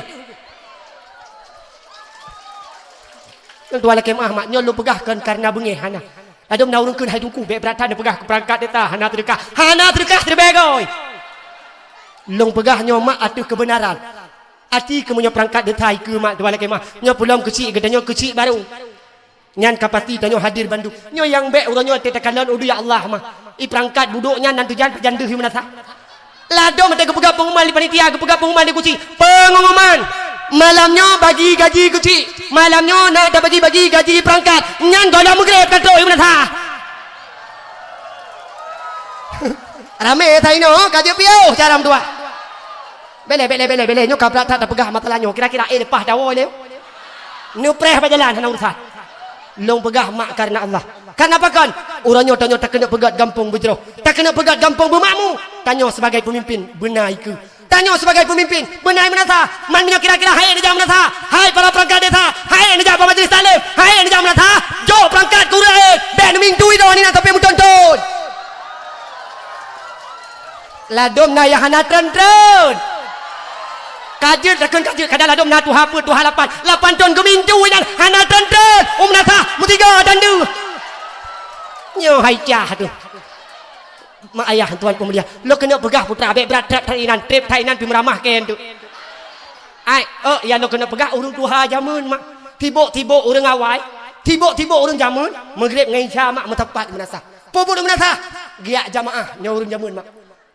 B: Yang tua laki mah maknya lu pegahkan karena bengih hana. Ladum naurungkeun hai tungku be beratan pegah ke perangkat desa hana terdekat terbegoi. Long pegahnya mak atuh kebenaran. Ati kemunya perangkat detai ke mak dua lagi mak. Nya pulang kecil gedanya kecil baru. Nyan kapati tanyo hadir Bandung. Nya yang baik urangnya tetakalan udu ya Allah mah. I perangkat buduknya nan tujan pejandu himanasa. Lado mate kepegah pengumuman di panitia, kepegah pengumuman di kunci. Pengumuman. Malamnya bagi gaji kecil. Malamnya nak bagi gaji perangkat. Nyan gola mugrib katro himanasa. Rame tadi no kaji piau cara dua. Bele nyo kabrat tak pegah matalah nyo kira-kira lepas dawa le. Nu preh berjalan hana urusan. Long pegah mak karena Allah. Karena apa kan? Urangnya tanya tak kena pegat gampang berjeroh. Tak kena pegat gampang bermakmu. Tanya sebagai pemimpin benar iku. Tanya sebagai pemimpin benar menasa. Man punya kira-kira hai nejam menasa. Hai para perangkat desa. Hai nejam majlis taklim. Hai nejam menasa. Jo perangkat kurai. Ben minggu itu ni nak tapi muton-ton. Ladom na ya hana tren kajir takkan kajir kadang ladom na tuha put tuha lapan ton gemintu dan hana tren nasa mutiga dandu nyo hai cah tu mak ayah tuan pemulia lo kena pegah putra abek berat trip Thailand pi meramah ken tu ai ya lo kena pegah urung tuha jamun mak tibo urang awai tibo urang jamun maghrib ngai sya mak metepat menasa popo menasa giak jamaah nyo urang jamun mak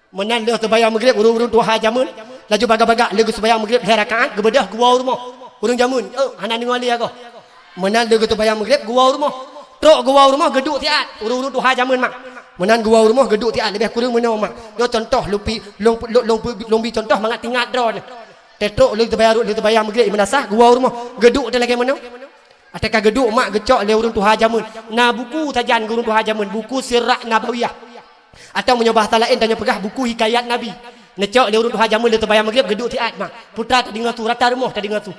B: menan dah terbayang maghrib urung tuha jamun laju baga-baga legu sembahyang maghrib 2 rakaat gebedah gua rumah urung jamun hana dengar li aku menan legu terbayang maghrib gua rumah trok gua rumah geduk tiat urung tuha jamun mak menan gua rumah geduk tiat lebih kurang menau mak yo contoh lumbi contoh mangat tingat drone tetrok legu terbayang maghrib menasah gua rumah geduk dia lagi menau atakah geduk mak gecok le urung tuha jamun na buku tajan urung tuha jamun buku sirah nabawiyah atau menyobah lain tanya pegah buku hikayat Nabi. Necok dia urut hajamun dia terbayang maghrib geduk tiat mak. Putra tak dengar tu rata rumah tak dengar tu.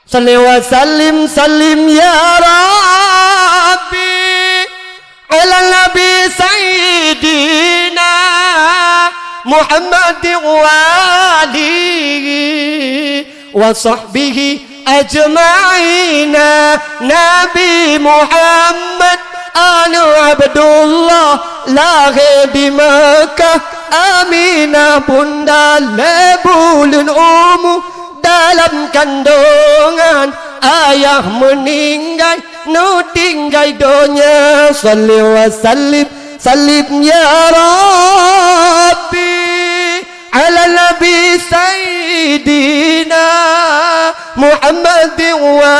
B: Salli wa sallim ya Rabbi ala nabi sayyidina Muhammad wa alihi wa sahbihi ajma'ina Nabi Muhammad anu Abdullah lahir di Makkah Aminah bunda lebulun dalam kandungan ayah meninggal nu tinggal donya salli wa sallim ya Rabbi ala nabi sayyidina Muhammad wa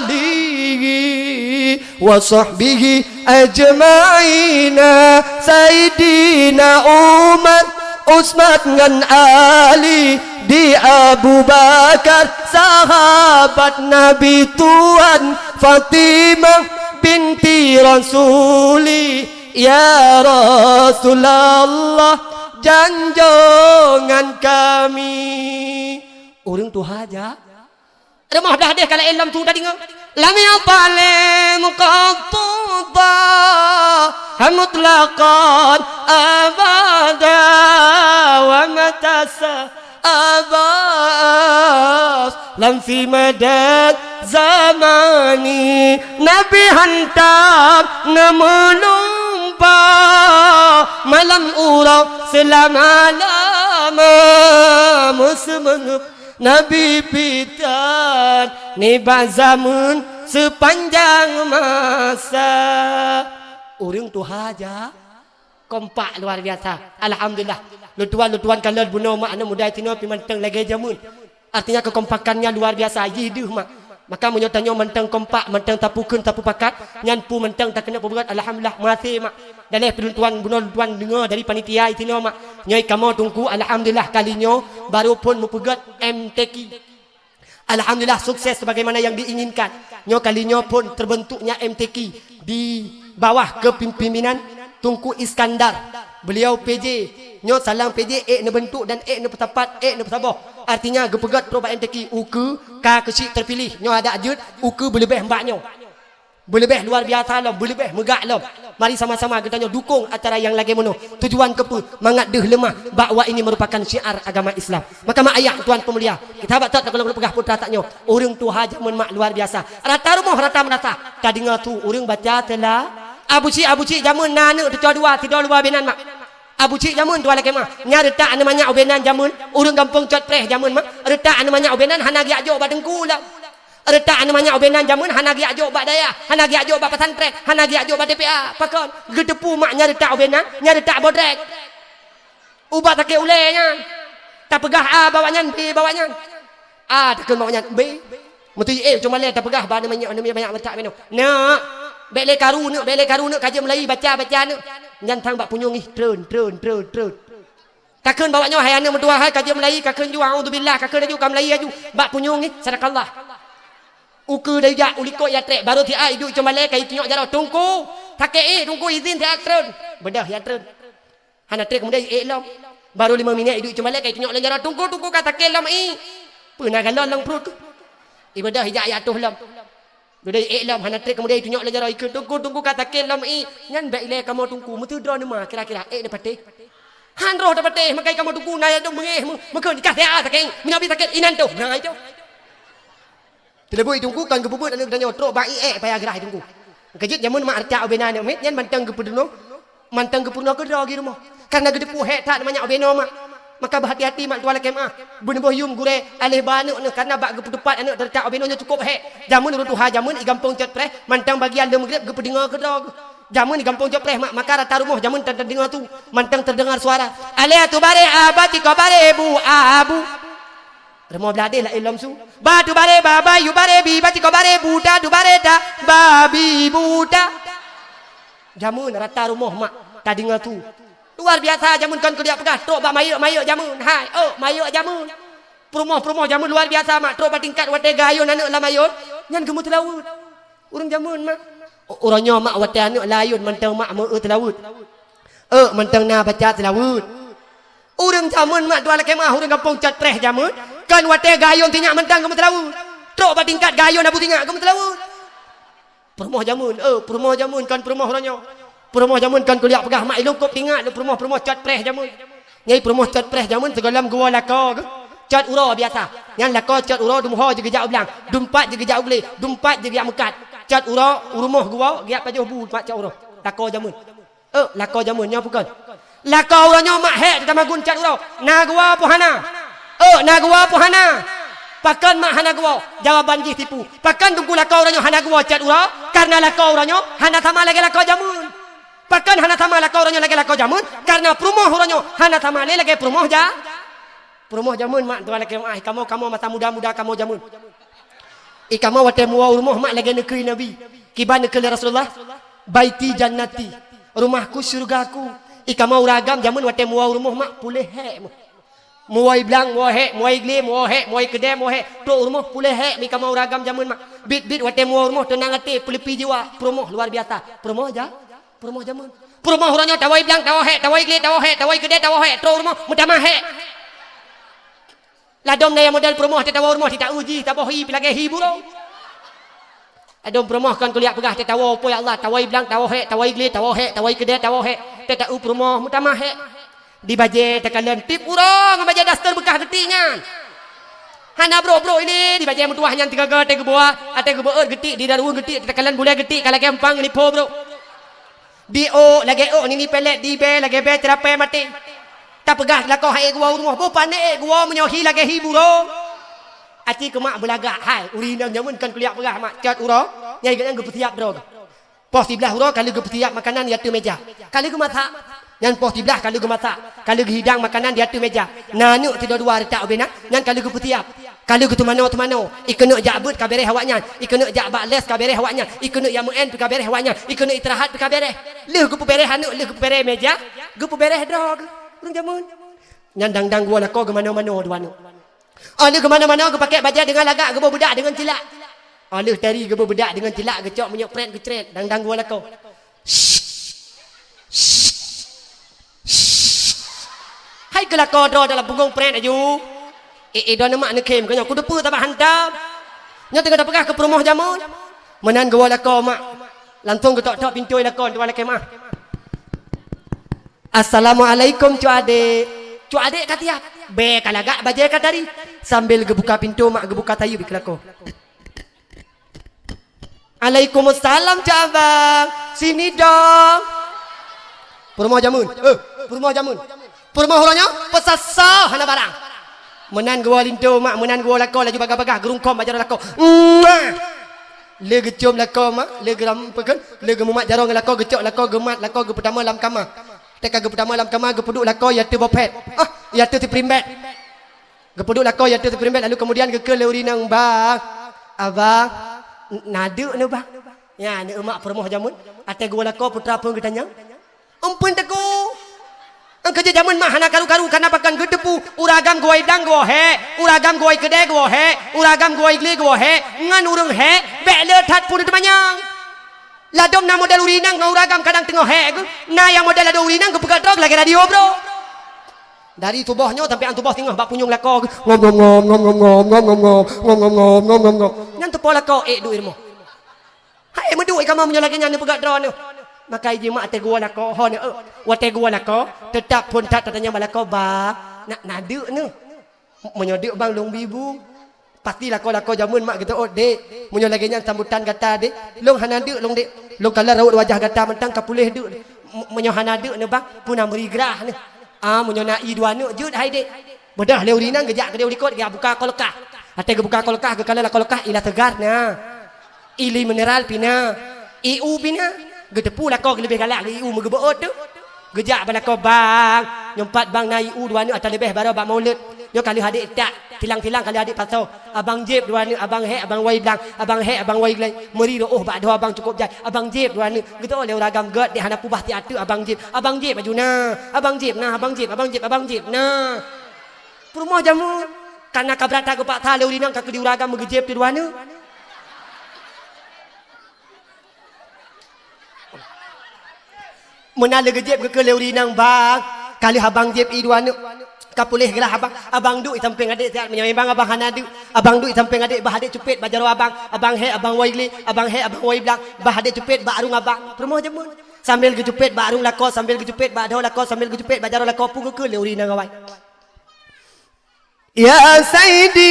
B: alihi wa sahbihi ajma'ina Sayyidina Umar Utsman ngan Ali di Abu Bakar sahabat Nabi Tuan Fatimah binti Rasuli ya Rasulullah janjongan kami urang tu haja Remah dah deh kalau ilm tu dah dengar. Lam yatalim qattuda mutlaqan abada wa matasa abas lam fi madad zamani nabi hantam ngemelumpa malam ura selama-lama musmengup Nabi pitan nibat zaman sepanjang masa. Orang tu haja kompak luar biasa. Alhamdulillah. Lutuan kalau bunuh mak anu muda tino pi menteng lagi jamun. Artinya kekompakannya luar biasa. Yiduh mak. Maka menyotanya menteng kompak, menteng tapukeun tapu pakat, nyan pu menteng tak kena perbuat. Alhamdulillah masih mak. Dalih penontuan bunuh tuan dengar dari panitia itino mak. Nyai kamu tunggu alhamdulillah kalinya baru pun mempegat MTQ. Alhamdulillah sukses sebagaimana yang diinginkan. Nyo kalinya pun terbentuknya MTQ di bawah kepimpinan Tunku Iskandar. Beliau PJ, nyo salang PJ ne bentuk dan ne petapat, ne petabah. Artinya gepegat perubahan MTQ uke ka kecil terpilih. Nyo ada ajut uke berlebih mbaknya. Berlebih luar biasa lah, berlebih megak lah. Mari sama-sama kita dukung acara yang lagi mono. Tujuan kepu mangat deh lemah bahawa ini merupakan syiar agama Islam. Maka mak ayah tuan pemulia, kita batat kalau pegah putra taknya. Orang tu hajamun mak luar biasa. Rata rumah rata merata. Tadi ngatu orang baca telah Abu Cik jamun nana tu dua tidak luar benan mak. Abu Cik jamun tu lagi mak. Nya retak namanya obenan jamun. Orang kampung cot preh jamun mak. Retak namanya obenan hana gi ajo badengku lah. Retak namanya obenan jamun hana gi ajo bak daya, hana gi ajo bak pesantren, hana gi ajo bak DPA. Pakon gedepu mak nya retak obenan, nya retak bodrek. Ubat tak ulenya. Tak pegah A bawanya B bawanya. A tak bawanya B. Mutu cuma le tak pegah ba namanya banyak letak beno. Nak bele karu nak kaji Melayu baca nak. Nyan tang bak punyungi tren. Kakun bawanya hayana medua hai kaji Melayu kakun ju auzubillah kakun ju kam Melayu ju bak punyungi sadakallah. Uke dari jak uliko ya trek baru ti ai duk cuma le kai tiok jaro tungku take tungku izin ti atren bedah ya tren hana trek kemudian lom baru 5 minit duk cuma le kai tiok le jaro tungku kata ke lom pernah galon long perut ibadah hijak ya tuh lom dudai lom hana trek kemudian tiok le jaro ikut tungku kata ke lom nyan baik le kamu tungku mutu dro nama kira-kira ne pate han roh dapat makai kamu tungku naya dong mengeh nikah ya takeng minabi sakit inan tu nah itu Telebui tunggu kan gebubut anu tanya trok bai payah gerah tunggu. Kejut jamun mak arca obena met nyan mantang gepuduno. Mantang gepuduno ke dragi rumah. Karena gedepu het tak namanya obeno mak. Maka berhati-hati mak tuala kemah. Bunboh yum gure alih banu karena bak gepudepat anu terca obeno nya cukup het. Jamun urut tuha jamun i gampong cot preh mantang bagian le magrib gepudengar ke drag. Jamun i gampong cot preh mak maka rata rumah jamun terdengar tu mantang terdengar suara. Alih tu bare abati ko bare bu abu. Remah belade lah ilmu su. Batu bare baba yu bare bi baci ko bare buta du bare da babi buta. Jamun rata rumah mak tadi ngatu. Luar biasa jamun kan kerja pegah trok bak mayuk jamun. Hai mayuk jamun. Perumah jamun luar biasa mak trok tingkat wate gayun anak la mayun. Nyan gemut laut. Urang jamun mak. Orangnya mak wate anak layun mentang mak meu telawut. Mentang na baca telawut. Urang jamun mak dua laki mah urang kampung cat preh jamun. Kan wate gayun tinyak mentang kamu telawut. Trok ba tingkat gayun abu tinyak kamu telawut. Perumah jamun kan perumah orangnya. Perumah jamun kan kuliah pegah mak ilung kop tingat perumah cat preh jamun. Nyai perumah cat preh jamun segalam gua laka cat ura biasa. Yang laka cat ura dumha je gejak belang. Dumpat je gejak boleh. Dumpat je gejak mekat. Cat ura rumah gua giat pajuh bu mak cat ura. Laka jamun. Laka jamun nya bukan. Laka urangnya mak hek tamagun cat ura. Na gua pohana. Nagwa po hana. Pakan mak hana gua. Jawaban jih tipu. Pakan tunggu lakau ranyo hana gua cat ura. Karena lakau ranyo hana sama lagi lakau jamun. Pakan hana sama lakau ranyo lagi lakau jamun. Karena perumoh ranyo hana sama lagi perumoh Perumoh jamun mak tuan lagi mak. Kamu masa muda kamu jamun. Kamu wate muwa rumah mak lagi negeri Nabi. Kiban negeri Rasulullah. Baiti jannati. Rumahku syurgaku. Kamu uragam jamun wate muwa rumah mak pulih hek. Muai blang, muai gli, muai kedai, tu rumah pulih hek mi kamu ragam jamun mak. Bit wate muai rumah tenang hati, pelipi jiwa, promoh luar biasa. Promoh jamun. Promoh orangnya tawai blang, tawai gli, tawai kedai, tu rumah mudah hek. Ladom na yang model promoh tetawa rumah tidak uji tabohi pelagi hiburo. Adom promoh kan kuliah pegah tetawa apa ya Allah tawai bilang tawa igli tawai kedai tawa he tetau promoh mutamah he. Di baje tekalan tip urang baje daster bekah getingan. Hana bro ini di baje mutuah yang 3 gete ke bawah ate ke beueur getik di daru getik tekalan boleh getik kala gampang ni po bro. Di o lagi o ni pelet di be lagi be terape mati. Tak pegah lah kau hai gua rumah bo pane gua menyohi lagi hiburo. Aci ke mak belagak hai urina nyamun kan kuliah pegah mak cat uro nyai kan ge petiap bro. Pos di belah uro kalau ge petiap makanan di atas meja. Kalau ge masak nyan pos di belah kalau ge masak. Kalau ge hidang makanan di atas meja. Nanu tidur dua retak obena nyan kalau ge petiap. Kalau ge tu mano ikenu jabut ka bereh awaknya. Ikenu jak bak les ka bereh awaknya. Ikenu yang mun ka bereh awaknya. Ikenu istirahat ka bereh. Leuh ge bereh hanu leuh ge bereh meja. Ge bereh drog. Urang jamun. Nyan dang gua nak ko ge mano-mano duanu. Ni ke mana-mana ke pakai baju dengan lagak ke budak dengan cilak. Alih tari ke budak dengan cilak ke cok menyok pret ke cret dang gua lako. Hai ke lako dro dalam punggung pret aju. Do nama nak kem ke aku depu tak hantam. Nya tengah dah pegah ke rumah jamun. Menan gua lako mak. Langsung ke tok pintu lako tuan lako mak. Assalamualaikum cu adik katiap. Be kalagak bajai kat tadi sambil gebuka pintu mak gebuka tayu bi kelako. Waalaikumsalam cak abang. Sini dong. Purmo jamun. Purmo orangnya pesasa hana barang. Menan gua lintu mak menan gua lako laju bagah-bagah gerungkom bajar lako. Le gecom lako mak le geram pekan le gemumat jarong lako gecok lako gemat lako ge pertama dalam kamar. Teka ge pertama dalam kamar ge peduk lako ya tu bopet. Ya tu primbet. Ge peduk lako ya tu primbet lalu kemudian ge ke leurinang bang. Abang nadu nu bang. Ya ni emak permoh jamun. Ate gua lako putra pun ge tanya. Ampun teku. Kerja jamun mah hana karu-karu kana pakan ge depu uragam goi dang go he. Uragam goi kedai go he. Uragam goi igli go he. Ngan urang he. Bek le tat pun temanyang. Ladom na model urinang ngau ragam kadang tengah hek na yang model ada urinang ke pegat drog lagi radio bro. Dari tubuhnya sampai an tubuh tengah bak punyung lako ngom. Nyan tepo lako duit mo. Hai medu kamu menyolaki nyan pegat drog ni. Maka iji mak te gua lako ho ni wa te gua lako tetap pun tak tanya balako ba nak nadu ni. Menyodek bang long bibu. Pasti lako jamun mak kita dek munyo lagi nyan sambutan kata dek long hanaduk long dek long kala raut wajah kata mentang kapulih duk munyo hanaduk ne bang puna merigrah ne munyo na i dua nu jud hai dek bedah leurinang gejak ke dia urikot dia buka kolkah ate ge buka kolkah ge kala kolkah ila tegar na ili mineral pina iu pina ge depu lako lebih galak iu megebeot tu gejak balako bang nyompat bang na iu dua nu ata lebih bara bak maulid yo kali hadik tak tilang-tilang kali adik pasau abang jeb dua ni abang he abang wai blang abang he abang wai glai meri do bak do abang cukup jai abang jeb dua ni gitu oleh ragam god di hana pubah ti atu abang jeb ajuna abang jeb nah perumah jamu karena kabrata ke pak ta leurinang ka di ragam megejeb ti dua ni menale gejeb ke leurinang bang kali abang jeb i dua ni kapulih gelah abang duk samping adik siap menyembang abang hanadu abang duk samping adik bah adik cupit bajaro abang he abang waigli abang he abang wai blang bah adik cupit bah arung abang permoh jamun sambil gejupit bah arung lako sambil gejupit bah ado lako sambil gejupit bajaro lako pung ke leurina ngawai ya saidi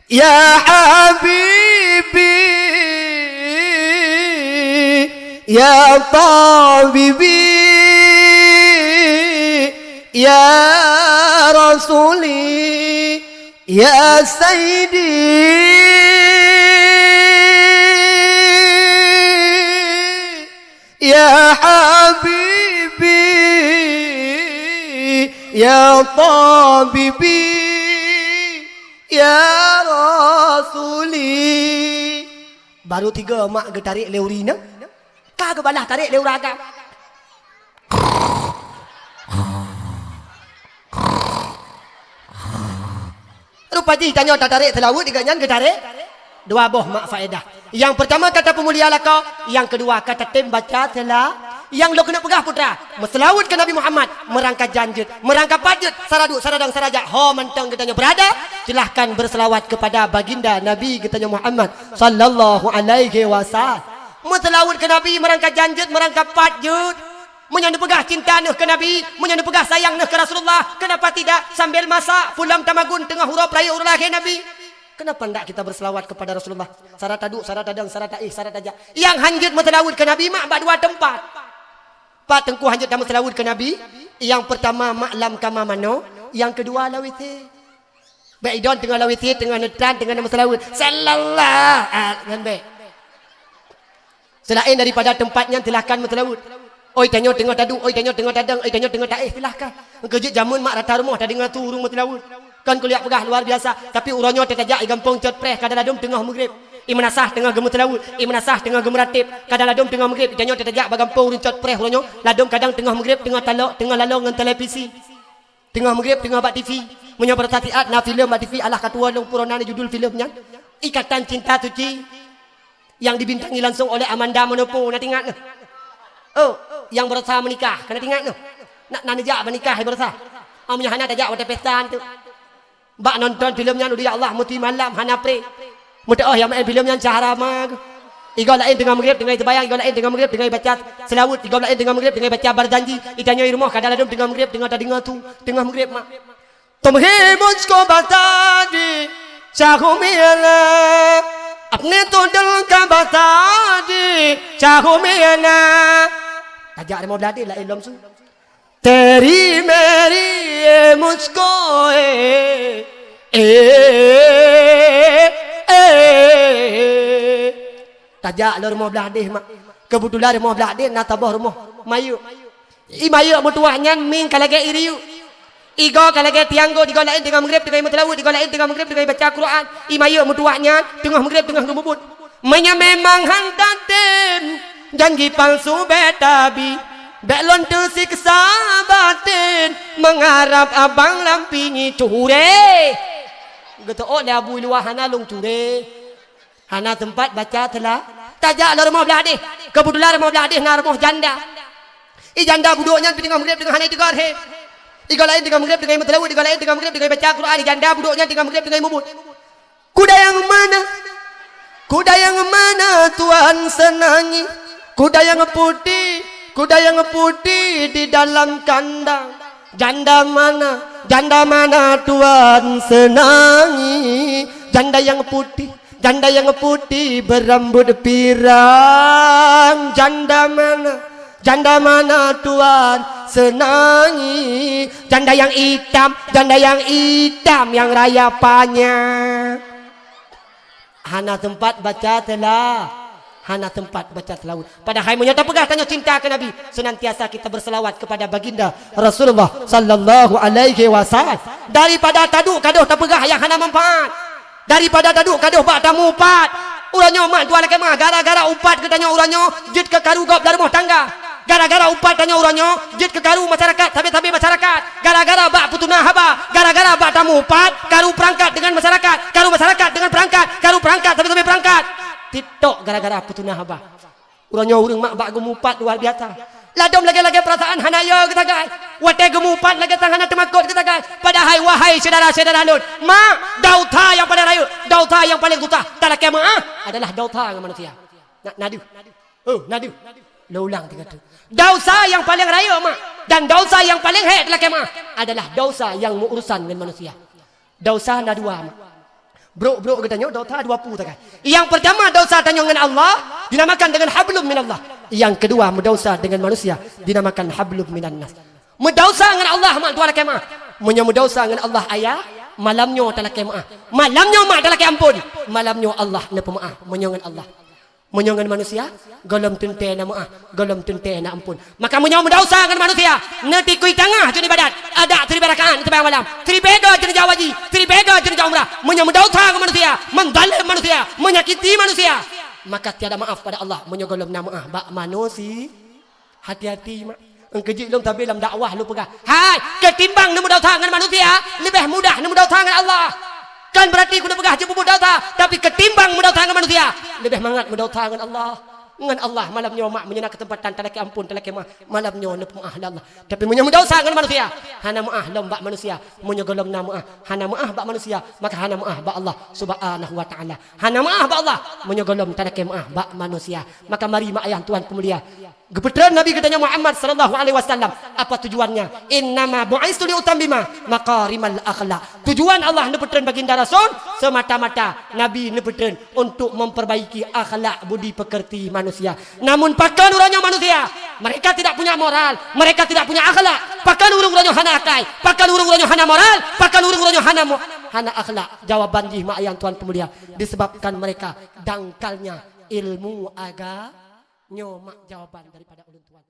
B: ya habibi ya tabibi ya rasuli ya sayyidi ya habibi ya tabibi ya rasuli baru 3 mak getarik leurina kagak balah tarik leuraga rupa ji tanya tak tarik selawut diganyan ke tarik 2 boh mak faedah yang pertama kata pemulia lako yang kedua kata tim baca telah Yang lo kena pegah putra. Meselawut ke Nabi Muhammad. Merangkap janjut. Merangkap pajut. Saraduk, saradang, sarajak. Ho mentang katanya berada. Silahkan berselawat kepada baginda Nabi katanya Muhammad sallallahu alaihi wasallam. Meselawut ke Nabi. Merangkap janjut. Merangkap pajut. Menyana pegah cinta nuh ke Nabi. Menyana pegah sayang nuh ke Rasulullah. Kenapa tidak sambil masak pulam tamagun tengah huruf raya urlahir Nabi? Kenapa tidak kita berselawat kepada Rasulullah? Sarat taduk, sarat tadang, sarat taih, sarat tajak. Yang hanjut meselawut ke Nabi mak dua tempat. Pak tengku hanjut dan meselawut ke Nabi. Yang pertama maklam kama mano. Yang kedua lawiti. Baik idon tengah lawiti, tengah netran, tengah meselawut. Sallallahu alaihi baik. Selain daripada tempatnya silahkan meselawut. Oi tanyo tengah taduk, oi tanyo tengah tadang, oi tanyo tengah taih silahkan. Kejut jamun mak rata rumah dah dengar turung meselawut. Kan kuliah pegah luar biasa. Tapi uronyo tetajak gampang cot preh kadang-kadang tengah maghrib. Imanasah tengah gemut laut, imanasah tengah gemeratip. Kadang-kadang tengah maghrib itanyo tetajak bagampang cot preh uronyo. Ladom kadang tengah maghrib tengah talok, tengah lalong dengan televisi. Tengah maghrib tengah bak TV. Menyo bertatiat na filem bak TV alah katua long puronane judul filmnya. Ikatan Cinta Suci yang dibintangi langsung oleh Amanda Manopo. Nak ingat noh. Oh, yang berusaha menikah. Kena ingat noh. Nak najak menikah berusaha. Amnya hana tajak wate pestan tu. Bak nonton filmnya nu dia Allah muti malam hana pre. Mudah yang main filmnya caharama. Igo lain tengah maghrib tengah terbayang, igo lain tengah maghrib tengah baca selawut, igo lain tengah maghrib tengah baca berjanji. Itanyo rumah kadang-kadang tengah maghrib tengah tadinga tu, tengah maghrib mak. Tumhe mujhko bata di चाहो में अल्लाह अपने तो दिल का बता दे चाहो में अल्लाह tajak dia mau beladir lah ilmu su तेरी मेरी मुझको tajak lo mau beladir mak kebetulan mau beladir na tabah rumah mayu i mayu mutuahnya ming kalage iriu igo kalage tianggo digo lain tengah maghrib tengah mutlawud digo lain tengah maghrib tengah baca Quran i mayu mutuahnya tengah maghrib tengah gemubut memang hantaten janji palsu betabi belon tu siksa batin mengharap abang lampingi cure gitu oh dia abu luah hana long cure hana tempat baca telah tajak lah rumah beladih kebetulan rumah beladih na rumah janda i janda buduknya tengah maghrib tengah hana tiga hari tiga lain tengah maghrib tengah mutlawud tiga lain tengah maghrib tengah baca Quran i janda buduknya tengah maghrib tengah mubut kuda yang mana Tuhan senangi kuda yang putih di dalam kandang janda mana Tuhan senangi janda yang putih berambut pirang janda mana Tuhan senangi janda yang hitam yang rayapannya hana tempat baca telah hana tempat baca selawat. Padahal menyata pegah tanya cinta ke Nabi. Senantiasa kita berselawat kepada baginda Rasulullah sallallahu alaihi wasallam. Daripada taduk kadoh terpegah yang hana manfaat. Daripada taduk kadoh bak tamu upat. Uranyo mak tuan laki mah gara-gara upat katanya uranyo jid ke karu gop dari rumah tangga. Gara-gara upat tanya uranyo jid ke karu masyarakat tabi-tabi masyarakat. Gara-gara bak putuna haba. Gara-gara bak tamu upat karu perangkat dengan masyarakat. Karu masyarakat dengan perangkat. Karu perangkat tabi-tabi perangkat. TikTok gara-gara putuna haba. Urangnya urang mak bak gemupat luar biasa. Ladom lagi-lagi perasaan hanaya kita guys. Wate gemupat lagi tangan temakut kita guys. Padahal wahai saudara-saudara lun, mak dauta yang paling rayu, dauta yang paling buta. Tak laki mak adalah dauta dengan manusia. Nadu. Oh, nadu. Lo ulang tiga tu. Dausa yang paling rayu mak dan dausa yang paling head laki mak adalah dausa yang mengurusan dengan manusia. Dausa nadua mak. Bro katanya dosa dua pu tak. Yang pertama dosa tanya dengan Allah dinamakan dengan hablum minallah. Yang kedua mendosa dengan manusia dinamakan hablum minan nas. Mendosa dengan Allah mak tuan kemah. Mendosa dengan Allah ayah malamnya tak kemah. Malamnya mak tak ampun. Malamnya Allah na pemaaf menyangan Allah. Menyangan manusia golom tente na maaf, golom tente na ampun. Maka mendosa dengan manusia nanti kui tengah jadi badat. Ada 3 rakaat itu malam. 3 bega jadi jawaji, 3 bega jadi umrah. Mendosa dengan manusia, mendalim manusia, menyakiti manusia. Maka tiada maaf pada Allah menyogolom na maaf bak manusia. Hati-hati mak. Engkejik long tapi dalam dakwah lu pegah. Hai, ketimbang nemu dosa dengan manusia, lebih mudah nemu dosa dengan Allah. Kan berarti kudu pegah jebut dosa, tapi ketimbang mendosa dengan manusia, lebih mangat mendosa dengan Allah. ngan Allah malam nyo mak menyena ketempatan talaki ampun talaki malam nyo nepu Allah tapi munyo dosa ngan manusia hana maah lomba manusia munyo golom na maah hana maah ba manusia maka hana maah ba Allah subhanahu wa taala hana maah ba Allah munyo golom talaki maah ba manusia maka mari mak ayah Tuhan pemulia Gepetran Nabi katanya Muhammad sallallahu alaihi wasallam apa tujuannya innama bu'istu li utammima maqarimal akhlaq tujuan Allah nepetran baginda Rasul semata-mata Nabi nepetran untuk memperbaiki akhlak budi pekerti manusia namun pakan urangnya manusia mereka tidak punya moral mereka tidak punya akhlak pakan urang-urangnya hana akai pakan urang-urangnya hana moral pakan urang-urangnya hana akhlak jawaban di mak ayang Tuhan pemulia disebabkan mereka dangkalnya ilmu agama nyomak jawaban daripada ulun Tuhan.